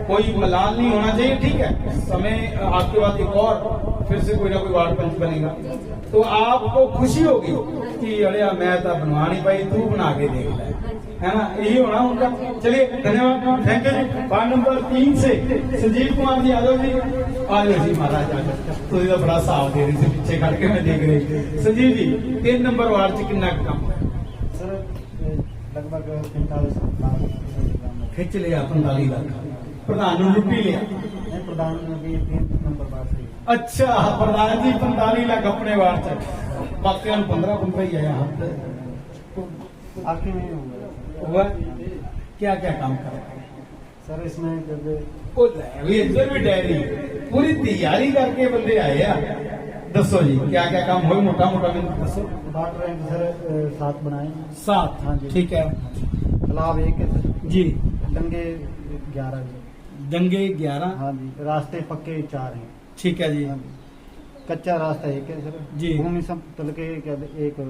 कोई मलाल नहीं होना चाहिए। ठीक है, समय आपके बाद एक और फिर से कोई ना कोई वार्ड पंच बनेगा, तो आपको खुशी होगी कि अरे मैं तो बनवा नहीं पाई, तू बना के देख ले, है ना? यही होना उनका। चलिए, धन्यवाद, thank you ji. Ward number 3 से संजीव कुमार जी यादव जी, आ जाओ जी महाराज, आ जाओ। तो बड़ा साफ दे रही थी, पीछे खड़ के मैं देख रही। संजीव जी, 3 नंबर वार्ड से कितना काम सर लगभग 45 लाख खिंच लिया? 45 लाख प्रधान ने लुट्टी लिया। नहीं, प्रधान ने भी 3 नंबर बात की। अच्छा, प्रधान जी 45 लाख अपने वार्ड से, बाकी 15 ही है यहाँ। आखिर में होगा हुआ क्या क्या काम कर रहे हैं सर इसमें जब अभी इधर भी डायरी पूरी तैयारी करके बंदे आए यार दसो जी क्या क्या काम हो मोटा मोटा मैंने दसो वाटर टैंक सर 7 बनाए 7 हाँ जी। ठीक है तालाब 1 है सर, जी डंगे 11 जी। दंगे 11 हाँ जी, रास्ते पक्के 4 हैं। ठीक है जी हाँ जी, कच्चा रास्ता 1 है सर जी। भूमि सब तल के क्या एक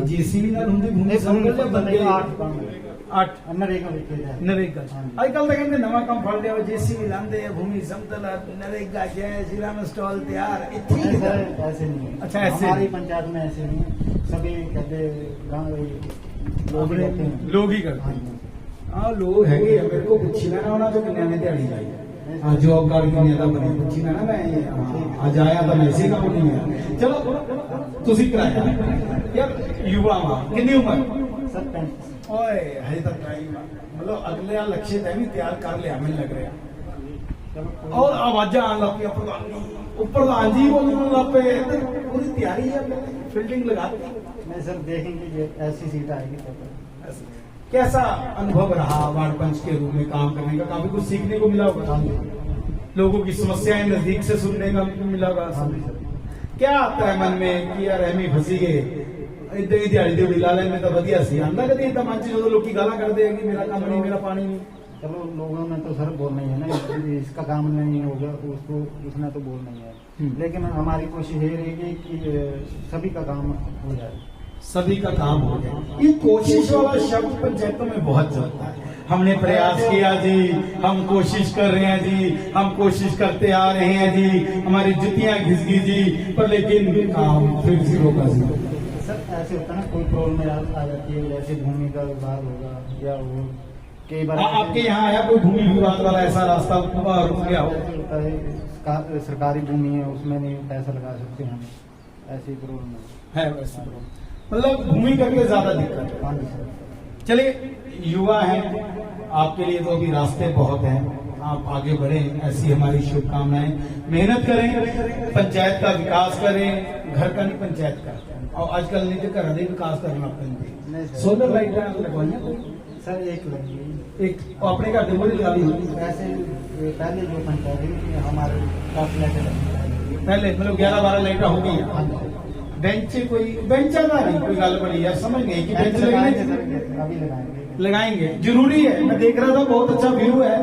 जेसीबी ਨਾਲ ਹੁੰਦੀ ਭੂਮੀ ਸੰਭਲ ਜਾਂ ਬੰਦੇ 8 ਕੰਮ 8 ਨਰੇਗਾ ਲਿਖੇ ਹੈ ਨਰੇਗਾ ਹਾਂਜੀ। ਅੱਜ ਕੱਲ ਤਾਂ ਕਹਿੰਦੇ ਨਵਾਂ ਕੰਮ ਫੜ ਲਿਆ ਜੇਸੀਬੀ ਲਾਉਂਦੇ ਆ ਭੂਮੀ ਸਮਤਲ ਨਰੇਗਾ ਜੈ ਸ਼੍ਰੀ ਰਾਮ स्टॉल तैयार इतनी नहीं सर ऐसे नहीं है। अच्छा, ऐसे हमारी नहीं। पंचायत में ऐसे नहीं है। सभी कहते गाँव लोग ही करते हैं। ਲੋਕ ਹੀ हाँ ਕਰਦੇ जी। ਆ ਲੋਕ ਹੈਗੇ ਆ ਮੇਰੇ ਕੋ ਪੁੱਛੀ ਨਾ ਉਹਨਾਂ ਤੋਂ ਕਿੰਨੇ ਨੇ ਦਿਹਾੜੀ ਲਾਈ ਹਾਂ ਜੋਬ ਕਾਰਡ ਕਿੰਨੇ ਦਾ ਬਣੇ ਪੁੱਛੀ ਨਾ ਮੈਂ ਅੱਜ ਆਇਆ ਤਾਂ ਮੈਂ ਇਸੇ ਕੰਮ ਨਹੀਂ ਆਇਆ ਚਲੋ ਤੁਸੀਂ ਕਰਾਇਆ ਯਾਰ युवा मां कितनी उम्र सर 35 ओए हजे तक टाइम मतलब अगले लक्ष्य तय भी तैयार कर लिया मैंने लग रहा चलो कोई- और आवाजा आने लग पई प्रधान जी बोलने लग पे पूरी तैयारी है फील्डिंग लगा दी नहीं सर देखेंगे ये ऐसी सीट आएगी तो कैसा अनुभव रहा वार्ड पंच के रूप में काम करने का काफी कुछ सीखने को मिला होगा हाँ जी लोगों की समस्याएं नजदीक से सुनने का मिला हाँ होगा जी सर क्या आता है मन में कि यार ਐਵੇਂ ਫਸੀ ਗਏ ਇਦਾਂ ਹੀ ਦਿਹਾੜੀ ਦੇ ਲਾ ਲੈਂਦੇ ਤਾਂ ਵਧੀਆ ਸੀ ਆਂਦਾ ਕਦੇ ਤਾਂ ਮਨ ਚ ਜਦੋਂ ਲੋਕੀ ਗਾਲਾਂ ਕੱਢਦੇ ਆ ਕਿ ਮੇਰਾ ਕੰਮ ਨਹੀਂ ਮੇਰਾ पानी नहीं चलो लोगों ने तो सर बोलना ही है ना इसका काम नहीं होगा उसको उसने तो बोलना ही है लेकिन हमारी कोशिश ये रहेगी कि सभी का काम हो जाए सभी का काम हो जाए ये कोशिश वाला शब्द पंचायतों में बहुत चलता है हमने प्रयास किया जी हम कोशिश कर रहे हैं जी हम कोशिश करते आ रहे हैं जी हमारी जुतियां घिस गई जी पर लेकिन काम फिर जीरो का जीरो सर ऐसे होता है ना कोई प्रॉब्लम आ जाती है जैसे भूमि का विवाद होगा या वो कई बार आपके यहाँ आया कोई भूमि विवाद वाला ऐसा रास्ता रुक गया हो ऐसे होता है सरकारी भूमि है उसमें नहीं पैसा लगा सकते हम ऐसी प्रॉब्लम है वैसे मतलब भूमि करके ज्यादा दिक्कत है हाँ जी सर चलिए युवा हैं आपके लिए तो अभी रास्ते बहुत हैं आप आगे बढ़े ऐसी हमारी शुभकामनाएं मेहनत करें पंचायत का विकास करें घर का नहीं पंचायत का और आजकल नहीं तो घर का विकास करना नहीं पैंती सर। सोलर लाइट लगवाइया सर एक लगी एक अपने घर के बोली लगा दी वैसे पहले जो पंचायत थी हमारे 10 लाइटें लगी पहले मतलब 11-12 लाइट हो गई हाँ जी बेंच कोई बेंचा का नहीं कोई गल बड़ी यार समझ गई कि बेंच लगाएंगे लगाने सर अभी लगाएंगे लगाएंगे जरूरी है मैं देख रहा था बहुत अच्छा व्यू है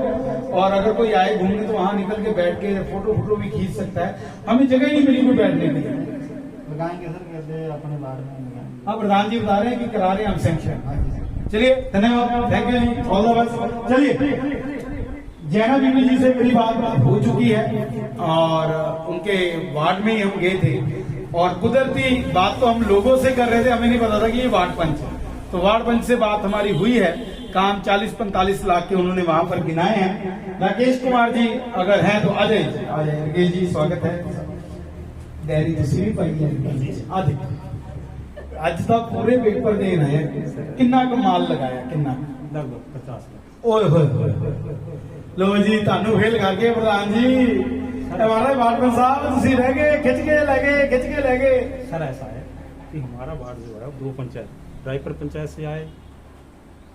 और अगर कोई आए घूमने तो वहां निकल के बैठ के फोटो भी खींच सकता है हमें जगह ही नहीं मिली कोई बैठने के लिए लगाएंगे सर कहते अपने बारे में लगाएंगे अब प्रधान जी बता रहे हैं कि करा रहे हैं हम सैंक्शन हाँ जी सर चलिए धन्यवाद thank you ji all the best चलिए जैना बीबी जी से मेरी बात हो चुकी है और उनके वार्ड में ही हम गए थे और कुदरती बात तो हम लोगों से कर रहे थे हमें नहीं पता था कि ये वार्ड पंच है तो वार्ड पंच से बात हमारी हुई है काम 40-45 लाख के उन्होंने वहां पर गिनाए हैं राकेश कुमार जी अगर हैं तो आ जाइए राकेश जी स्वागत है डेयरी तस्वीर पाई है आधे ਅੱਜ ਤਾਂ ਪੂਰੇ ਪੇਪਰ ਦੇਣ ਆਏ ਕਿੰਨਾ ਕਮਾਲ ਲਗਾਇਆ ਕਿੰਨਾ लगभग 50 लाख ਓਏ ਹੋਏ ਹੋਏ ਲੋ ਜੀ ਤੁਹਾਨੂੰ ਫੇਲ ਕਰ ਗਏ ਪ੍ਰਧਾਨ ਜੀ हमारे वार्डमैन साहब ਤੁਸੀਂ ਰਹਿ ਗਏ ਖਿੱਚ ਕੇ ਲੈ गए सर ऐसा है कि हमारा वार्ड जो है 2 पंचायत रायपुर पंचायत से आए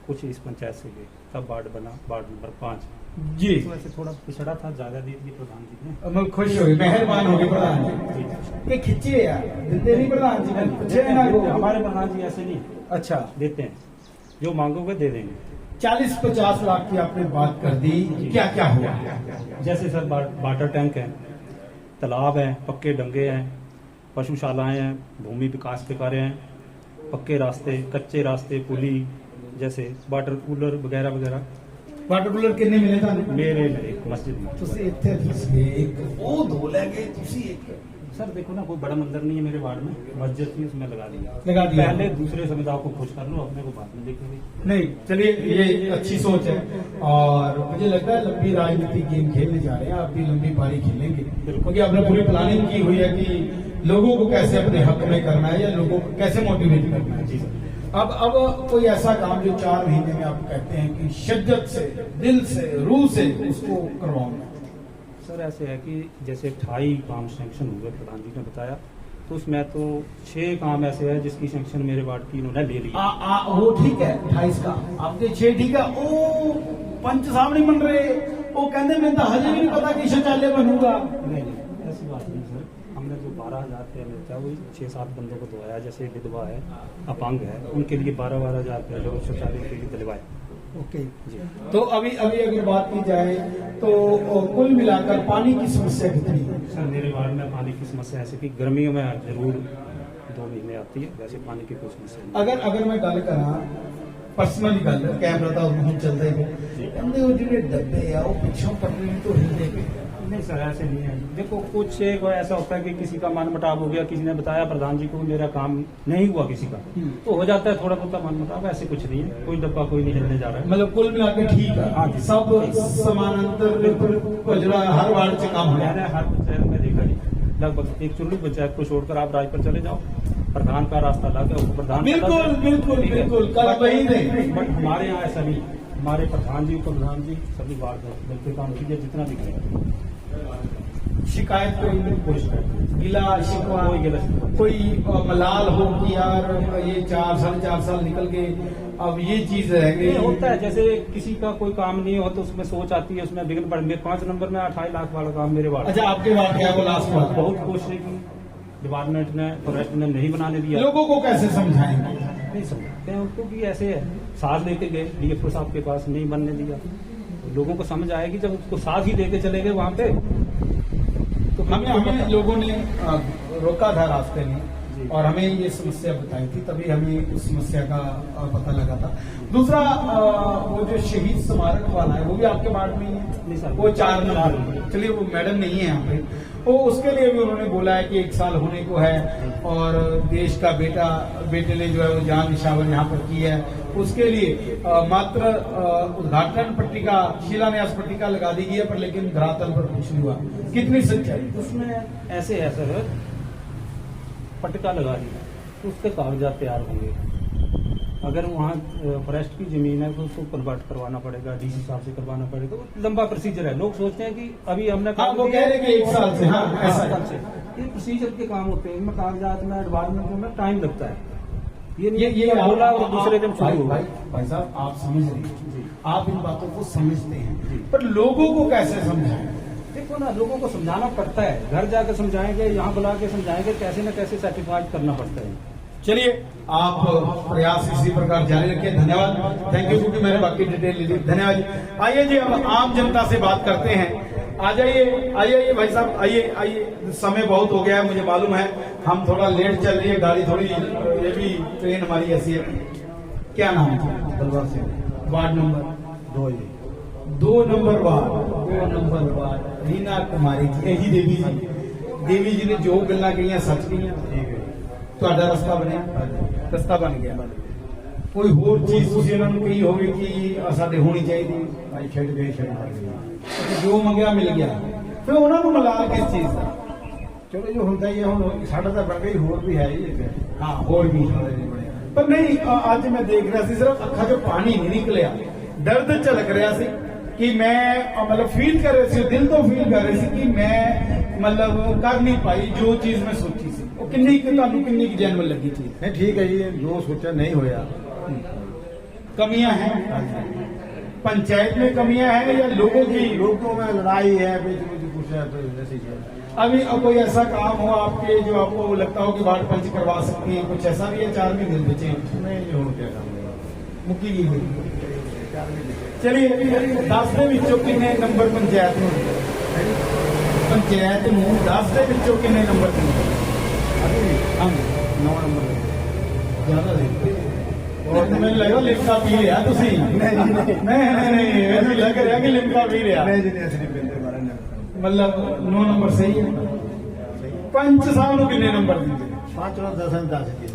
कुछ इस पंचायत से गए तब वार्ड बना वार्ड नंबर 5 जी इस वजह से थोड़ा पिछड़ा था ज्यादा दी थी प्रधान जी ने मैं खुश हो गई मेहरबान हो गए प्रधान जी ये खिंचे यार देते नहीं प्रधान जी ने पूछे ना को हमारे प्रधान जी ऐसे नहीं अच्छा देते हैं जो मांगोगे दे देंगे 40-50 लाख की आपने बात कर दी क्या क्या हुआ जैसे सर वाटर टैंक है तालाब है पक्के डंगे हैं पशुशालाएं हैं भूमि विकास के कार्य हैं पक्के रास्ते कच्चे रास्ते पुली जैसे वाटर कूलर वगैरह वगैरह ਵਾਟਰ ਕੂਲਰ ਕਿੰਨੇ ਮਿਲੇ ਤੁਹਾਨੂੰ मेरे मस्जिद में ਤੁਸੀਂ ਇੱਥੇ ਫਸ ਗਏ ਇੱਕ ਉਹ ਦੋ ਲੈ ਗਏ ਤੁਸੀਂ ਇੱਕ सर देखो ना कोई बड़ा मंदिर नहीं है मेरे वार्ड में मस्जिद थी उसमें लगा दिया लगा दिया। पहले दूसरे समुदाय को खुश कर लो अपने को बाद में देखेंगे नहीं चलिए ये अच्छी सोच है और मुझे लगता है लंबी राजनीतिक गेम खेलने जा रहे हैं आप भी लंबी पारी खेलेंगे क्योंकि आपने पूरी प्लानिंग की हुई है कि लोगों को कैसे अपने हक में करना है या लोगों को कैसे मोटिवेट करना है जी सर अब कोई ऐसा काम जो 4 महीने में आप कहते हैं कि शिद्दत से दिल से रूह से उसको करवाऊंगा सर ऐसे है कि जैसे 28 काम सैंक्शन हुए प्रधान जी ने बताया तो उसमें तो 6 काम ऐसे है जिसकी सैंक्शन मेरे वार्ड की इन्होंने ले ली। वो ठीक है 28 का आपके 6 ठीक है। वो पंच साहब नहीं बन रहे, वो कहते मैं तो हजे भी नहीं पता कि शौचालय बनूंगा। नहीं ऐसी बात नहीं सर, हमने जो 12,000 रुपया मिलता है वही 6-7 बंदों को दवाया, जैसे विधवा है, अपंग है, उनके लिए 12,000 रुपया जो शौचालय के लिए दिलवाए। ओके जी। तो अभी अगर बात की जाए तो कुल मिलाकर पानी की समस्या कितनी है? सर मेरे वार्ड में पानी की समस्या ऐसे कि गर्मियों में जरूर 2 महीने आती है, वैसे पानी की कोई समस्या नहीं। अगर मैं गल करा पर्सनली गल कैमरा तो हम चलता ही कहते वो जो डब्बे आ वो पिछों पटरी तो हिलते पे। नहीं सर ऐसे नहीं है, देखो कुछ एक ऐसा होता है कि किसी का मनमुटाव हो गया, किसी ने बताया प्रधान जी को मेरा काम नहीं हुआ किसी का, तो हो जाता है थोड़ा बहुत मनमुटाव, ऐसे कुछ नहीं है, कोई डब्बा कोई नहीं हिलने जा रहा है। मतलब कुल मिला के ठीक है। हाँ जी। सब समानांतर जो हर वार्ड से काम हो रहा है। मैंने हर पंचायत में देखा जी, लगभग एक चुल्लू पंचायत को छोड़कर आप राज पर चले जाओ, प्रधान का रास्ता अलग है, प्रधान बिल्कुल कल वही नहीं। बट हमारे यहाँ ऐसा नहीं, हमारे प्रधान जी उप प्रधान जी सभी वार्ड में मिलकर काम कीजिए जितना दिख रहा है। शिकायत कोई गिला शिकवा कोई गिला शिकवा कोई मलाल हो कि यार ये 4-4.5 साल निकल गए अब ये चीज रह गई। होता है जैसे किसी का कोई काम नहीं हो तो उसमें सोच आती है, उसमें विघ्न पड़। 5 नंबर में 28 लाख वाला काम मेरे वार्ड। अच्छा आपके वार्ड क्या वो लास्ट वाला? बहुत कोशिश की डिपार्टमेंट ने, फॉरेस्ट ने नहीं बनाने दिया। लोगों को कैसे समझाएंगे? नहीं समझते हैं उनको कि ऐसे है, साथ लेके गए डीएफओ साहब के पास, नहीं बनने दिया। तो लोगों को समझ आएगी जब उसको साथ ही लेके चले गए वहां पे। तो हमें लोगों ने रोका था रास्ते में और हमें ये समस्या बताई थी, तभी हमें उस समस्या का पता लगा था। दूसरा वो जो शहीद स्मारक वाला है वो भी आपके वार्ड में ही है? नहीं सर, वो 4 नंबर। चलिए वो मैडम नहीं है यहाँ पे, वो उसके लिए भी उन्होंने बोला है कि 1 साल होने को है और देश का बेटे ने जो है वो जान निशावर यहाँ पर की है, उसके लिए मात्र उद्घाटन पट्टिका, शिलान्यास पट्टिका लगा दी गई है, पर लेकिन धरातल पर कुछ नहीं हुआ। कितनी सच्चाई उसमें? ऐसे है सर, पट्टिका लगा दी तो उसके कागजात तैयार होंगे। अगर वहाँ फॉरेस्ट की जमीन है तो उसको कन्वर्ट करवाना पड़ेगा, डीसी साहब से करवाना पड़ेगा, तो लंबा प्रोसीजर है। लोग सोचते हैं कि अभी हमने वो कह रहे हैं कि 1 साल से। हाँ, ऐसा है। ये प्रोसीजर के काम होते हैं, इनमें कागजात में एडवांसमेंट में टाइम लगता है। ये बोला और दूसरे दिन शुरू हुआ। भाई साहब आप समझ रहे हैं, आप इन बातों को समझते हैं, पर लोगों को कैसे समझाएं? देखो ना, लोगों को समझाना पड़ता है, घर जाकर समझाएंगे, यहाँ बुला के समझाएंगे, कैसे न कैसे सर्टिफाइड करना पड़ता है। चलिए आप प्रयास इसी प्रकार जारी रखिए। धन्यवाद, थैंक यू, क्योंकि मैंने बाकी डिटेल ली थी। धन्यवाद। आइए जी हम आम जनता से बात करते हैं। आ जाइए आइए भाई साहब, आइए। समय बहुत हो गया है, मुझे मालूम है, हम थोड़ा लेट चल रही है गाड़ी, थोड़ी ये भी ट्रेन हमारी ऐसी है। क्या नाम है? Balwar Singh. Ward number 2 number ward Reena Kumari ji, यही देवी जी ने जो गल्लां कही सच कही। ਤੁਹਾਡਾ ਰਸਤਾ ਬਣਿਆ? ਰਸਤਾ ਬਣ ਗਿਆ। ਕੋਈ ਹੋਰ ਚੀਜ਼ ਤੁਸੀਂ ਇਹਨਾਂ ਨੂੰ ਕਹੀ ਹੋਵੇ ਕਿ ਸਾਡੇ ਹੋਣੀ ਚਾਹੀਦੀ? ਭਾਈ ਛੱਡ ਗਏ, ਜੋ ਮੰਗਿਆ ਮਿਲ ਗਿਆ, ਫਿਰ ਉਹਨਾਂ ਨੂੰ ਮਲਾਲ ਕਿਸ ਚੀਜ਼ ਦਾ? ਚਲੋ ਜੋ ਹੁੰਦਾ ਹੀ ਹੈ, ਹੁਣ ਸਾਡਾ ਤਾਂ ਬਣ ਗਈ, ਹੋਰ ਵੀ ਹੈ ਹੀ। ਹਾਂ ਹੋਰ ਵੀ ਪਰ ਨਹੀਂ, ਅੱਜ ਮੈਂ ਦੇਖ ਰਿਹਾ ਸੀ ਸਿਰਫ ਅੱਖਾਂ 'ਚੋਂ ਪਾਣੀ ਨਹੀਂ ਨਿਕਲਿਆ, ਦਰਦ ਝਲਕ ਰਿਹਾ ਸੀ ਕਿ ਮੈਂ मतलब फील कर रहे थे, दिल तो फील कर रहे थे कि मैं मतलब कर नहीं पाई जो चीज मैं सोची सी। वो किन्नी जन्म लगी थी? नहीं ठीक है जी, जो सोचा नहीं होया। कमियां हैं पंचायत में, कमियां हैं या लोगों में लड़ाई है, कुछ है तो ऐसी है। अभी अब कोई ऐसा काम हो आपके जो आपको लगता हो कि वार्ड पंच करवा सकती है, कुछ ऐसा भी है? 4 महीने बचे नहीं हो क्या काम मुक्की गई हुई। चलिए 10 ਦੇ ਵਿੱਚੋਂ ਕਿੰਨੇ ਨੰਬਰ ਪੰਚਾਇਤ ਨੂੰ? ਪੰਚਾਇਤ ਨੂੰ 10 ਦੇ ਵਿੱਚੋਂ ਕਿੰਨੇ ਨੰਬਰ ਦਿੰਦੇ? ਹਾਂ 9 ਨੰਬਰ ਜ਼ਿਆਦਾ ਦੇ। और ਮੈਨੂੰ ਲੱਗਾ ਲਿਮਕਾ ਪੀ ਲਿਆ ਤੁਸੀਂ। ਨਹੀਂ ਮੈਨੂੰ ਲੱਗ ਰਿਹਾ ਕਿ ਲਿਮਕਾ ਪੀ ਲਿਆ। नहीं जी, ऐसे नहीं पीते हमारे ने। मतलब 9 नंबर सही है। पंच साहब ਨੂੰ ਕਿੰਨੇ ਨੰਬਰ ਦਿੰਦੇ? 5 और 10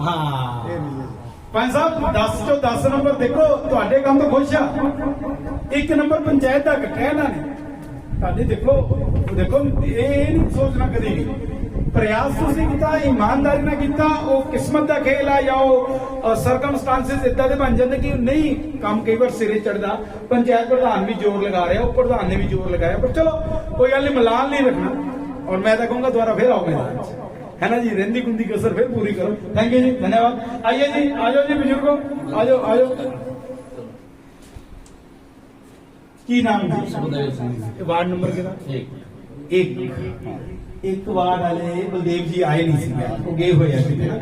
ਹਾਂ ये नहीं है। पंच साहब 10 ਚੋਂ 10 ਨੰਬਰ ਦੇਖੋ, ਤੁਹਾਡੇ ਕੰਮ ਤੋਂ ਖੁਸ਼ ਆ। 1 ਨੰਬਰ ਪੰਚਾਇਤ ਦਾ ਕੱਟਿਆ ਇਹਨਾਂ ਨੇ। ਤੁਹਾਡੇ ਦੇਖੋ ਇਹ ਨਹੀਂ ਸੋਚਣਾ ਕਦੀ ਵੀ। प्रयास ਤੁਸੀਂ ਕੀਤਾ, ईमानदारी ਨਾਲ ਕੀਤਾ। ਉਹ ਕਿਸਮਤ ਦਾ ਖੇਲ ਆ ਜਾਂ ਉਹ ਸਰਕਮਸਟੈਂਸਸ ਇਦਾਂ ਦੇ ਬਣ ਜਾਂਦੇ ਕਿ ਨਹੀਂ ਕੰਮ ਕਈ ਵਾਰ ਸਿਰੇ ਚੜਦਾ। ਪੰਚਾਇਤ ਪ੍ਰਧਾਨ ਵੀ ਜ਼ੋਰ ਲਗਾ ਰਿਹਾ, ਉਹ ਪ੍ਰਧਾਨ ਨੇ ਵੀ ਜ਼ੋਰ ਲਗਾਇਆ, ਪਰ ਚਲੋ ਕੋਈ ਗੱਲ ਨਹੀਂ, ਮਲਾਲ ਨਹੀਂ ਰੱਖਣਾ। और मैं तो कहूंगा दोबारा फिर आओ मैदान है ना जी, रेंदी कुंदी कसर फिर पूरी करो। थैंक यू जी, धन्यवाद। आइए जी, आ जाओ जी बुजुर्गो, आ जाओ आ जाओ। की नाम जी? वार्ड नंबर कितना? एक वार्ड वाले बलदेव जी आए नहीं सी, वो गए हुए हैं किਤੇ ना,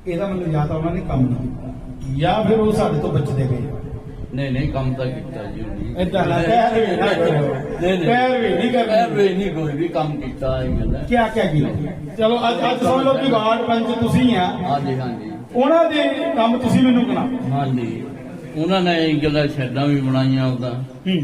ਇਹਦਾ ਮੈਨੂੰ ਯਾਦ ਆ ਉਹਨਾਂ ਨੇ ਕੰਮ ਨਹੀਂ ਕੀਤਾ ਜਾਂ ਫਿਰ ਉਹ ਸਾਡੇ ਤੋਂ ਬਚਦੇ ਗਏ। ਨਹੀਂ ਨਹੀਂ ਕੰਮ ਤਾਂ ਕੀਤਾ ਜੀ ਉਹਨੇ। ਏਦਾਂ ਨਾ ਪੈਰ ਵੀ ਨਾ ਕਰੋ, ਪੈਰ ਵੀ ਨਹੀਂ ਕਰਨਾ, ਪੈਰ ਵੀ ਨਹੀਂ ਕੋਈ ਵੀ ਕੰਮ ਕੀਤਾ ਇਹ ਗੱਲ ਹੈ। ਕਿਆ ਕਿਆ ਕੀਤਾ? ਚਲੋ ਅੱਜ ਸਮਝ ਲਓ ਕਿ ਵਾਰਡ ਪੰਚ ਤੁਸੀਂ ਆ, ਹਾਂਜੀ ਹਾਂਜੀ ਉਹਨਾਂ ਦੇ ਕੰਮ ਤੁਸੀਂ ਮੈਨੂੰ ਕਹਣਾ। ਹਾਂਜੀ ਉਹਨਾਂ ਨੇ ਇਹ ਗੱਲਾਂ ਸ਼ੈਡਾਂ ਵੀ ਬਣਾਈਆਂ ਉਹਦਾ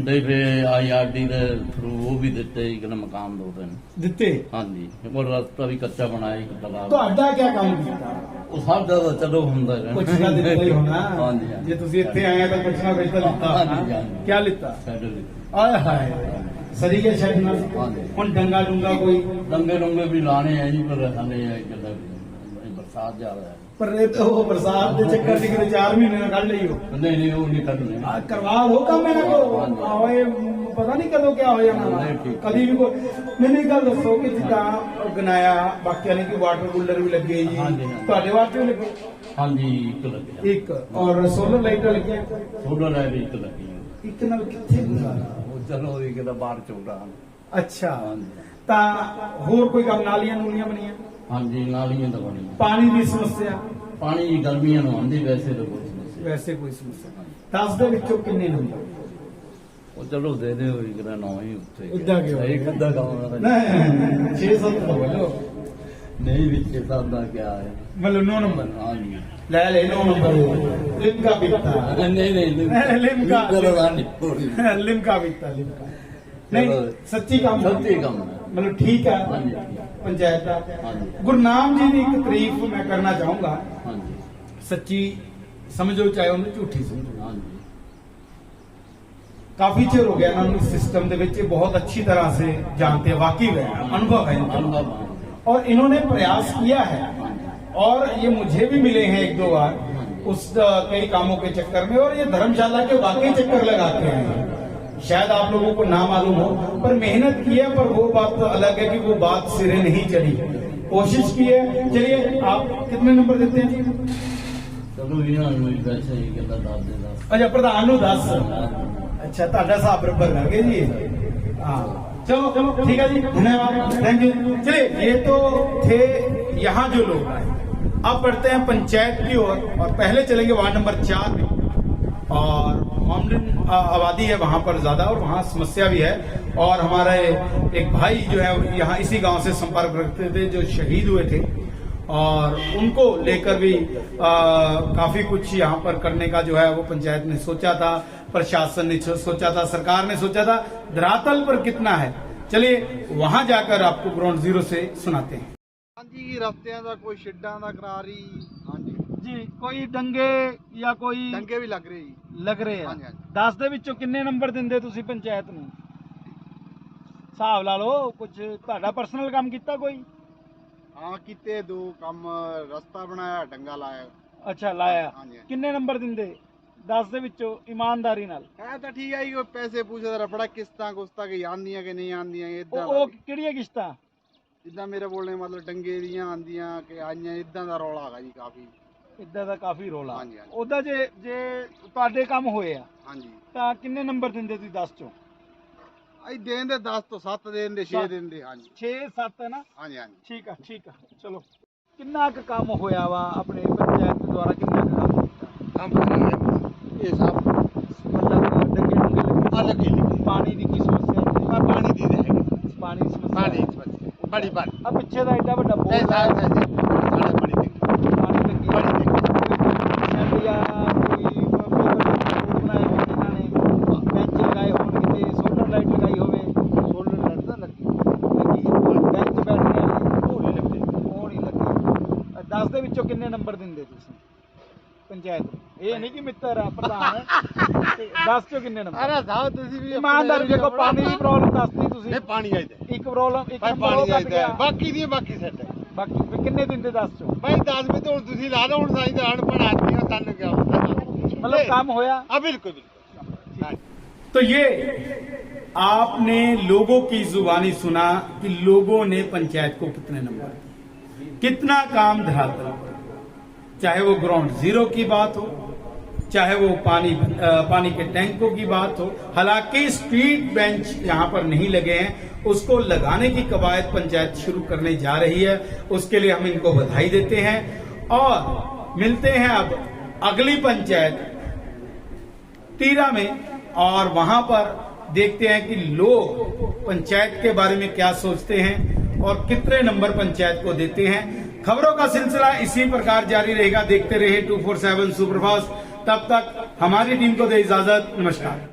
ਤੇ ਫਿਰ ਆਈਆਰਡੀ ਦੇ ਥਰੂ ਉਹ ਵੀ ਦਿੱਤੇ ਇਹ ਗੱਲ ਮਕਾਨ ਦੋ ਤਿੰਨ ਦਿੱਤੇ। ਹਾਂਜੀ ਉਹ ਰਸਤਾ ਵੀ ਕੱਚਾ ਬਣਾਇਆ ਇੱਕ ਤਲਾਬ। ਤੁਹਾਡਾ ਕਿਆ ਕੰਮ ਕੀਤਾ? ਉਹ ਸਭ ਦਾ ਤਾਂ ਚਲੋ ਹੁੰਦਾ ਰਹਿਣਾ। ਕੁਛ ਨਾ ਦਿੱਤਾ ਹੀ ਹੋਣਾ। ਹਾਂਜੀ ਹਾਂਜੀ ਜੇ ਤੁਸੀਂ ਇੱਥੇ ਆਏ ਤਾਂ ਕੁਛ ਨਾ ਕੁਛ ਤਾਂ ਲਿੱਤਾ ਹਾਂਜੀ, ਹੋਣਾ। ਹਾਂਜੀ। ਕਿਆ ਲਿੱਤਾ? ਸ਼ੈਡ ਦਿੱਤੇ। ਆਏ ਹਾਏ ਸਰੀ ਕੇ ਸ਼ੈਡ ਨਾਲ। ਹਾਂਜੀ। ਹੁਣ ਡੰਗਾ ਡੁੰਗਾ ਕੋਈ? ਡੰਗੇ ਡੁੰਗੇ ਵੀ ਲਾਣੇ ਆ ਜੀ ਪਰ ਹਲੇ ਇਹ ਗੱਲਾਂ ਬਰਸਾਤ ਜ਼ਿਆਦਾ ਹੈ। ਪਰ ਇਹ ਤਾਂ ਉਹ ਬਰਸਾਤ ਦੇ ਚੱਕਰ ਦੀ ਕਿਤੇ 4 ਮਹੀਨੇ ਨਾਲ ਕੱਢ ਲਈ ਹੋ। ਨਹੀਂ ਨਹੀਂ ਉਹ ਨਹੀਂ ਕੱਢਣੇ। ਆ ਕਰਵਾ ਲੋ ਕੰਮ ਇਹਨਾਂ ਕੋ, ਆਏ ਪਤਾ ਨਹੀਂ ਕਦੋਂ ਕਿਆ ਹੋ ਜਾਣਾ। ਨਹੀਂ, ਠੀਕ। ਕਦੀ ਵੀ ਕੋਈ ਮੈਨੂੰ ਇੱਕ ਗੱਲ ਦੱਸੋ ਕਿ ਜਿੱਦਾਂ ਗਨਾਇਆ ਬਾਕੀਆਂ ਨੇ ਕਿ ਵਾਟਰ ਕੂਲਰ ਵੀ ਲੱਗੇ ਜੀ, ਹਾਂਜੀ, ਹਾਂਜੀ। ਤੁਹਾਡੇ ਵਾਸਤੇ ਵੀ ਲੱਗੇ? ਹਾਂਜੀ ਇੱਕ ਲੱਗਿਆ। ਇੱਕ ਔਰ ਸੋਲਰ ਲਾਈਟਾਂ ਲੱਗੀਆਂ? ਸੋਲਰ ਲਾਈਟ ਇੱਕ ਲੱਗੀ। ਇੱਕ ਨਾਲ ਕਿੱਥੇ ਗੁਜ਼ਾਰਾ? ਉਹ ਚਲੋ ਇਹ ਕਿਹਦਾ ਬਾਹਰ ਚੋੜਾ। ਅੱਛਾ, ਹਾਂਜੀ ਤਾਂ ਹੋਰ ਕੋਈ ਕੰਮ? ਨਾਲੀਆਂ ਨੂਲੀਆਂ ਬਣੀਆਂ? ਹਾਂਜੀ ਨਾਲੀਆਂ ਤਾਂ ਬਣੀਆਂ। ਪਾਣੀ ਦੀ ਸਮੱਸਿਆ? ਪਾਣੀ ਦੀ ਗਰਮੀਆਂ ਨੂੰ ਆਉਂਦੀ ਵੈਸੇ ਤਾਂ ਕੋਈ ਸਮੱਸਿਆ। ਵੈਸੇ ਕੋਈ ਸਮੱਸਿਆ? 10 ਦੇ ਵਿੱਚੋਂ ਕਿੰਨੇ ਨੰਬਰ? ਉਹ ਚਲੋ ਦੇ ਦਿਓ ਇਹ ਕਿਹਦਾ ਨੌ ਹੀ ਉੱਥੇ ਉੱਦਾਂ ਕਿਉਂ? ਇੱਕ ਅੱਧਾ ਕੰਮ ਨਹੀਂ 6-7 ਤਾਂ ਬੋਲੋ, ਨਹੀਂ ਵਿੱਚ ਸਾਹਿਬ ਦਾ ਕਿਆ ਹੈ। ਮਤਲਬ 9 ਨੰਬਰ ਹਾਂਜੀ ਲੈ ਲੈ 9 ਨੰਬਰ ਲਿਮਕਾ ਪੀਤਾ। ਨਹੀਂ ਨਹੀਂ ਲਿਮਕਾ ਕਰਵਾ ਨਹੀਂ ਹੋਣੀ। ਲਿਮਕਾ ਪੀਤਾ ਲਿਮਕਾ ਨਹੀਂ ਚਲੋ। ਸੱਚੀ ਕੰਮ? ਸੱਚੀ ਕੰਮ ਹੈ। ਮਤਲਬ ਠੀਕ ਹੈ ਹਾਂਜੀ ਪੰਚਾਇਤ ਦਾ। ਹਾਂਜੀ ਗੁਰਨਾਮ ਜੀ ਦੀ ਇੱਕ ਤਾਰੀਫ ਮੈਂ ਕਰਨਾ ਚਾਹੂੰਗਾ, ਹਾਂਜੀ सच्ची समझो चाहे उन्हें झूठी समझो। ਹਾਂਜੀ काफी चिर हो गया ना उन्हें सिस्टम के विच बहुत अच्छी तरह से जानते हैं, वाकई है, अनुभव है इनका। अनुभव। और इन्होंने प्रयास किया है और ये मुझे भी मिले हैं 1-2 बार उस कई कामों के चक्कर में, और ये धर्मशाला के वाकई चक्कर लगाते हैं। शायद आप लोगों को ना मालूम हो पर मेहनत की है, पर वो बात तो अलग है कि वो बात सिरे नहीं चढ़ी, कोशिश की है। चलिए आप कितने नंबर देते हैं जी? ਚਲੋ ਇਹਨਾਂ ਨੂੰ ਹੀ ਵੈਸੇ ਹੀ ਗੱਲਾਂ ਦੱਸ ਦੇ ਦੱਸ। अच्छा प्रधान नु 10। अच्छा ਤੁਹਾਡਾ ਹਿਸਾਬ बराबर रह गए जी। हाँ चलो चलो ठीक है जी, धन्यवाद, थैंक यू। चलिए ये तो थे यहाँ जो लोग आए, अब बढ़ते हैं पंचायत की ओर और पहले चलेंगे वार्ड नंबर 4 में। और मामून आबादी है वहां पर ज्यादा और वहां समस्या भी है। और हमारे एक भाई जो है यहाँ इसी गांव से संपर्क रखते थे जो शहीद हुए थे, और उनको लेकर भी काफी कुछ यहाँ पर करने का जो है वो पंचायत ने सोचा था, प्रशासन ने सोचा था, सरकार ने सोचा था, धरातल पर कितना है। चलिए वहां जाकर आपको ग्राउंड जीरो से सुनाते हैं। ਹਾਂਜੀ ਰਸਤਿਆਂ ਦਾ ਕੋਈ ਛਿੱਡਾਂ ਦਾ ਕਰਾਰੀ ਹਾਂਜੀ जी कोई डंगे या कोई ਡੰਗੇ ਵੀ ਲੱਗ ਰਹੇ ਜੀ लग रहे हैं? ਹਾਂਜੀ, ਹਾਂਜੀ। 10 ਦੇ ਵਿੱਚੋਂ ਕਿੰਨੇ ਨੰਬਰ ਦਿੰਦੇ ਤੁਸੀਂ ਪੰਚਾਇਤ ਨੂੰ? ਹਿਸਾਬ ਲਾ ਲਓ, ਕੁਝ ਤੁਹਾਡਾ ਪਰਸਨਲ ਕੰਮ ਕੀਤਾ ਕੋਈ? ਹਾਂ ਕੀਤੇ 2 ਕੰਮ, ਰਸਤਾ ਬਣਾਇਆ, ਡੰਗਾ ਲਾਇਆ। ਅੱਛਾ ਲਾਇਆ। ਹਾਂਜੀ, ਹਾਂਜੀ। ਕਿੰਨੇ ਨੰਬਰ ਦਿੰਦੇ 10 ਦੇ ਵਿੱਚੋਂ ਇਮਾਨਦਾਰੀ ਨਾਲ? ਹੈ ਤਾਂ ਠੀਕ ਹੈ ਜੀ, ਕੋਈ ਪੈਸੇ ਪੁੱਛਦਾ ਰਫੜਾ ਕਿਸ਼ਤਾਂ ਕੁਸ਼ਤਾਂ ਕਿ ਆਉਂਦੀਆਂ ਕਿ ਨਹੀਂ ਆਉਂਦੀਆਂ ਇਦਾਂ ਉਹ ਕਿਹੜੀਆਂ ਕਿਸ਼ਤਾਂ? ਜਿੱਦਾਂ ਮੇਰੇ ਬੋਲਣੇ ਮਤਲਬ ਡੰਗੇ ਦੀਆਂ ਆਉਂਦੀਆਂ ਕਿ ਆਈਆਂ ਇਦਾਂ ਦਾ ਰੌਲਾ ਹੈਗਾ ਜੀ ਕਾਫੀ। ਇਦਾਂ ਦਾ ਕਾਫੀ ਰੋਲਾ। ਹਾਂਜੀ, ਹਾਂਜੀ। ਉਹਦਾ ਜੇ ਤੁਹਾਡੇ ਕੰਮ ਹੋਏ ਆ ਹਾਂਜੀ ਤਾਂ ਕਿੰਨੇ ਨੰਬਰ ਦਿੰਦੇ ਤੁਸੀਂ 10 ਚੋਂ? ਅਸੀਂ ਦੇਣ ਦੇ 10 ਤੋਂ 7 ਦੇਣ ਦੇ 6 ਦੇਣ ਦੇ। ਹਾਂਜੀ 6-7 ਹੈ ਨਾ? ਹਾਂਜੀ ਹਾਂਜੀ ਠੀਕ ਆ ਠੀਕ ਆ। ਚਲੋ ਕਿੰਨਾ ਕੁ ਕੰਮ ਹੋਇਆ ਵਾ ਆਪਣੇ ਪੰਚਾਇਤ ਦੁਆਰਾ, ਕਿੰਨਾ ਕੁ ਕੰਮ ਕੀਤਾ? ਕੰਮ ਇਹ ਸਭ ਮਤਲਬ ਡੰਗੇ ਡੁੰਗੇ ਲੱਗੇ? ਲੱਗੇ ਪਾਣੀ ਦੀ ਕੀ ਸਮੱਸਿਆ ਹੈ? ਪਾਣੀ ਦੀ ਹੈਗੀ ਪਾਣੀ ਦੀ ਸਮੱਸਿਆ ਬੜੀ ਆ ਪਿੱਛੇ ਦਾ ਐਡਾ ਵੱਡਾ ਬੋਰਡ ਇਹ ਲਾਇਆ ਸਾਡਾ ਬੜੀ ਪਾਣੀ ਲੱਗੀ ਸ਼ੈੱਡ ਜਾਂ ਕੋਈ ਬੋਰਡ ਬਣਾਏ ਹੋਣ ਇਹਨਾਂ ਨੇ, ਬੈਂਚ ਲਗਾਏ ਹੋਣ, ਕਿਤੇ ਸੋਲਰ ਲਾਈਟ ਲਗਾਈ ਹੋਵੇ? ਸੋਲਰ ਲਾਈਟ ਤਾਂ ਲੱਗੀ ਬੈਂਚ ਬੈਠਣੇ ਵਾਲੀ ਉਹ ਨਹੀਂ ਲੱਗੇ। ਉਹ ਨਹੀਂ ਲੱਗੀ। 10 ਦੇ ਵਿੱਚੋਂ ਕਿੰਨੇ ਨੰਬਰ ਦਿੰਦੇ ਤੁਸੀਂ ਪੰਚਾਇਤ ਨੂੰ? ਇਹ ਨਹੀਂ ਕਿ ਮਿੱਤਰ ਆ ਪ੍ਰਧਾਨ 10 ਚੋਂ ਕਿੰਨੇ ਨੰਬਰ? ਅਰੇ ਸਾਹਿਬ ਤੁਸੀਂ ਵੀ ਇਮਾਨਦਾਰੀ ਦੇਖੋ, ਪਾਣੀ ਦੀ ਪ੍ਰੋਬਲਮ ਦੱਸਦੀ ਤੁਸੀਂ। ਨਹੀਂ ਪਾਣੀ ਆਈਦਾ ਇੱਕ ਪ੍ਰੋਬਲਮ ਇੱਕ ਭਾਈ ਨੰਬਰ ਪਾਣੀ ਉਹ ਕੱਟ ਆਈਦਾ ਗਿਆ, ਬਾਕੀ ਦੀ ਬਾਕੀ ਸੈੱਟ ਹੈ। ਬਾਕੀ ਫਿਰ ਕਿੰਨੇ ਦਿੰਦੇ 10 ਚੋਂ? ਭਾਈ 10 ਵੀ ਤਾਂ ਹੁਣ ਤੁਸੀਂ ਲਾ ਲਓ, ਹੁਣ ਸਾਈਂ ਤਾਂ ਅਨਪੜ੍ਹ ਆਦਮੀ ਆ ਤਨ ਕਿਆ ਹੁੰਦਾ मतलब काम होया? हाँ बिल्कुल बिल्कुल। तो ये आपने लोगों की जुबानी सुना कि लोगों ने पंचायत को कितने नंबर दिए। कितना काम धरातल पर, चाहे वो ग्राउंड जीरो की बात हो, चाहे वो पानी के टैंकों की बात हो। हालांकि स्ट्रीट बेंच यहाँ पर नहीं लगे हैं, उसको लगाने की कवायद पंचायत शुरू करने जा रही है, उसके लिए हम इनको बधाई देते हैं। और मिलते हैं अब अगली पंचायत टीरा में, और वहां पर देखते हैं कि लोग पंचायत के बारे में क्या सोचते हैं और कितने नंबर पंचायत को देते हैं। खबरों का सिलसिला इसी प्रकार जारी रहेगा। देखते रहे 247 सुपरफास्ट। तब तक हमारी टीम को दे इजाजत। नमस्कार।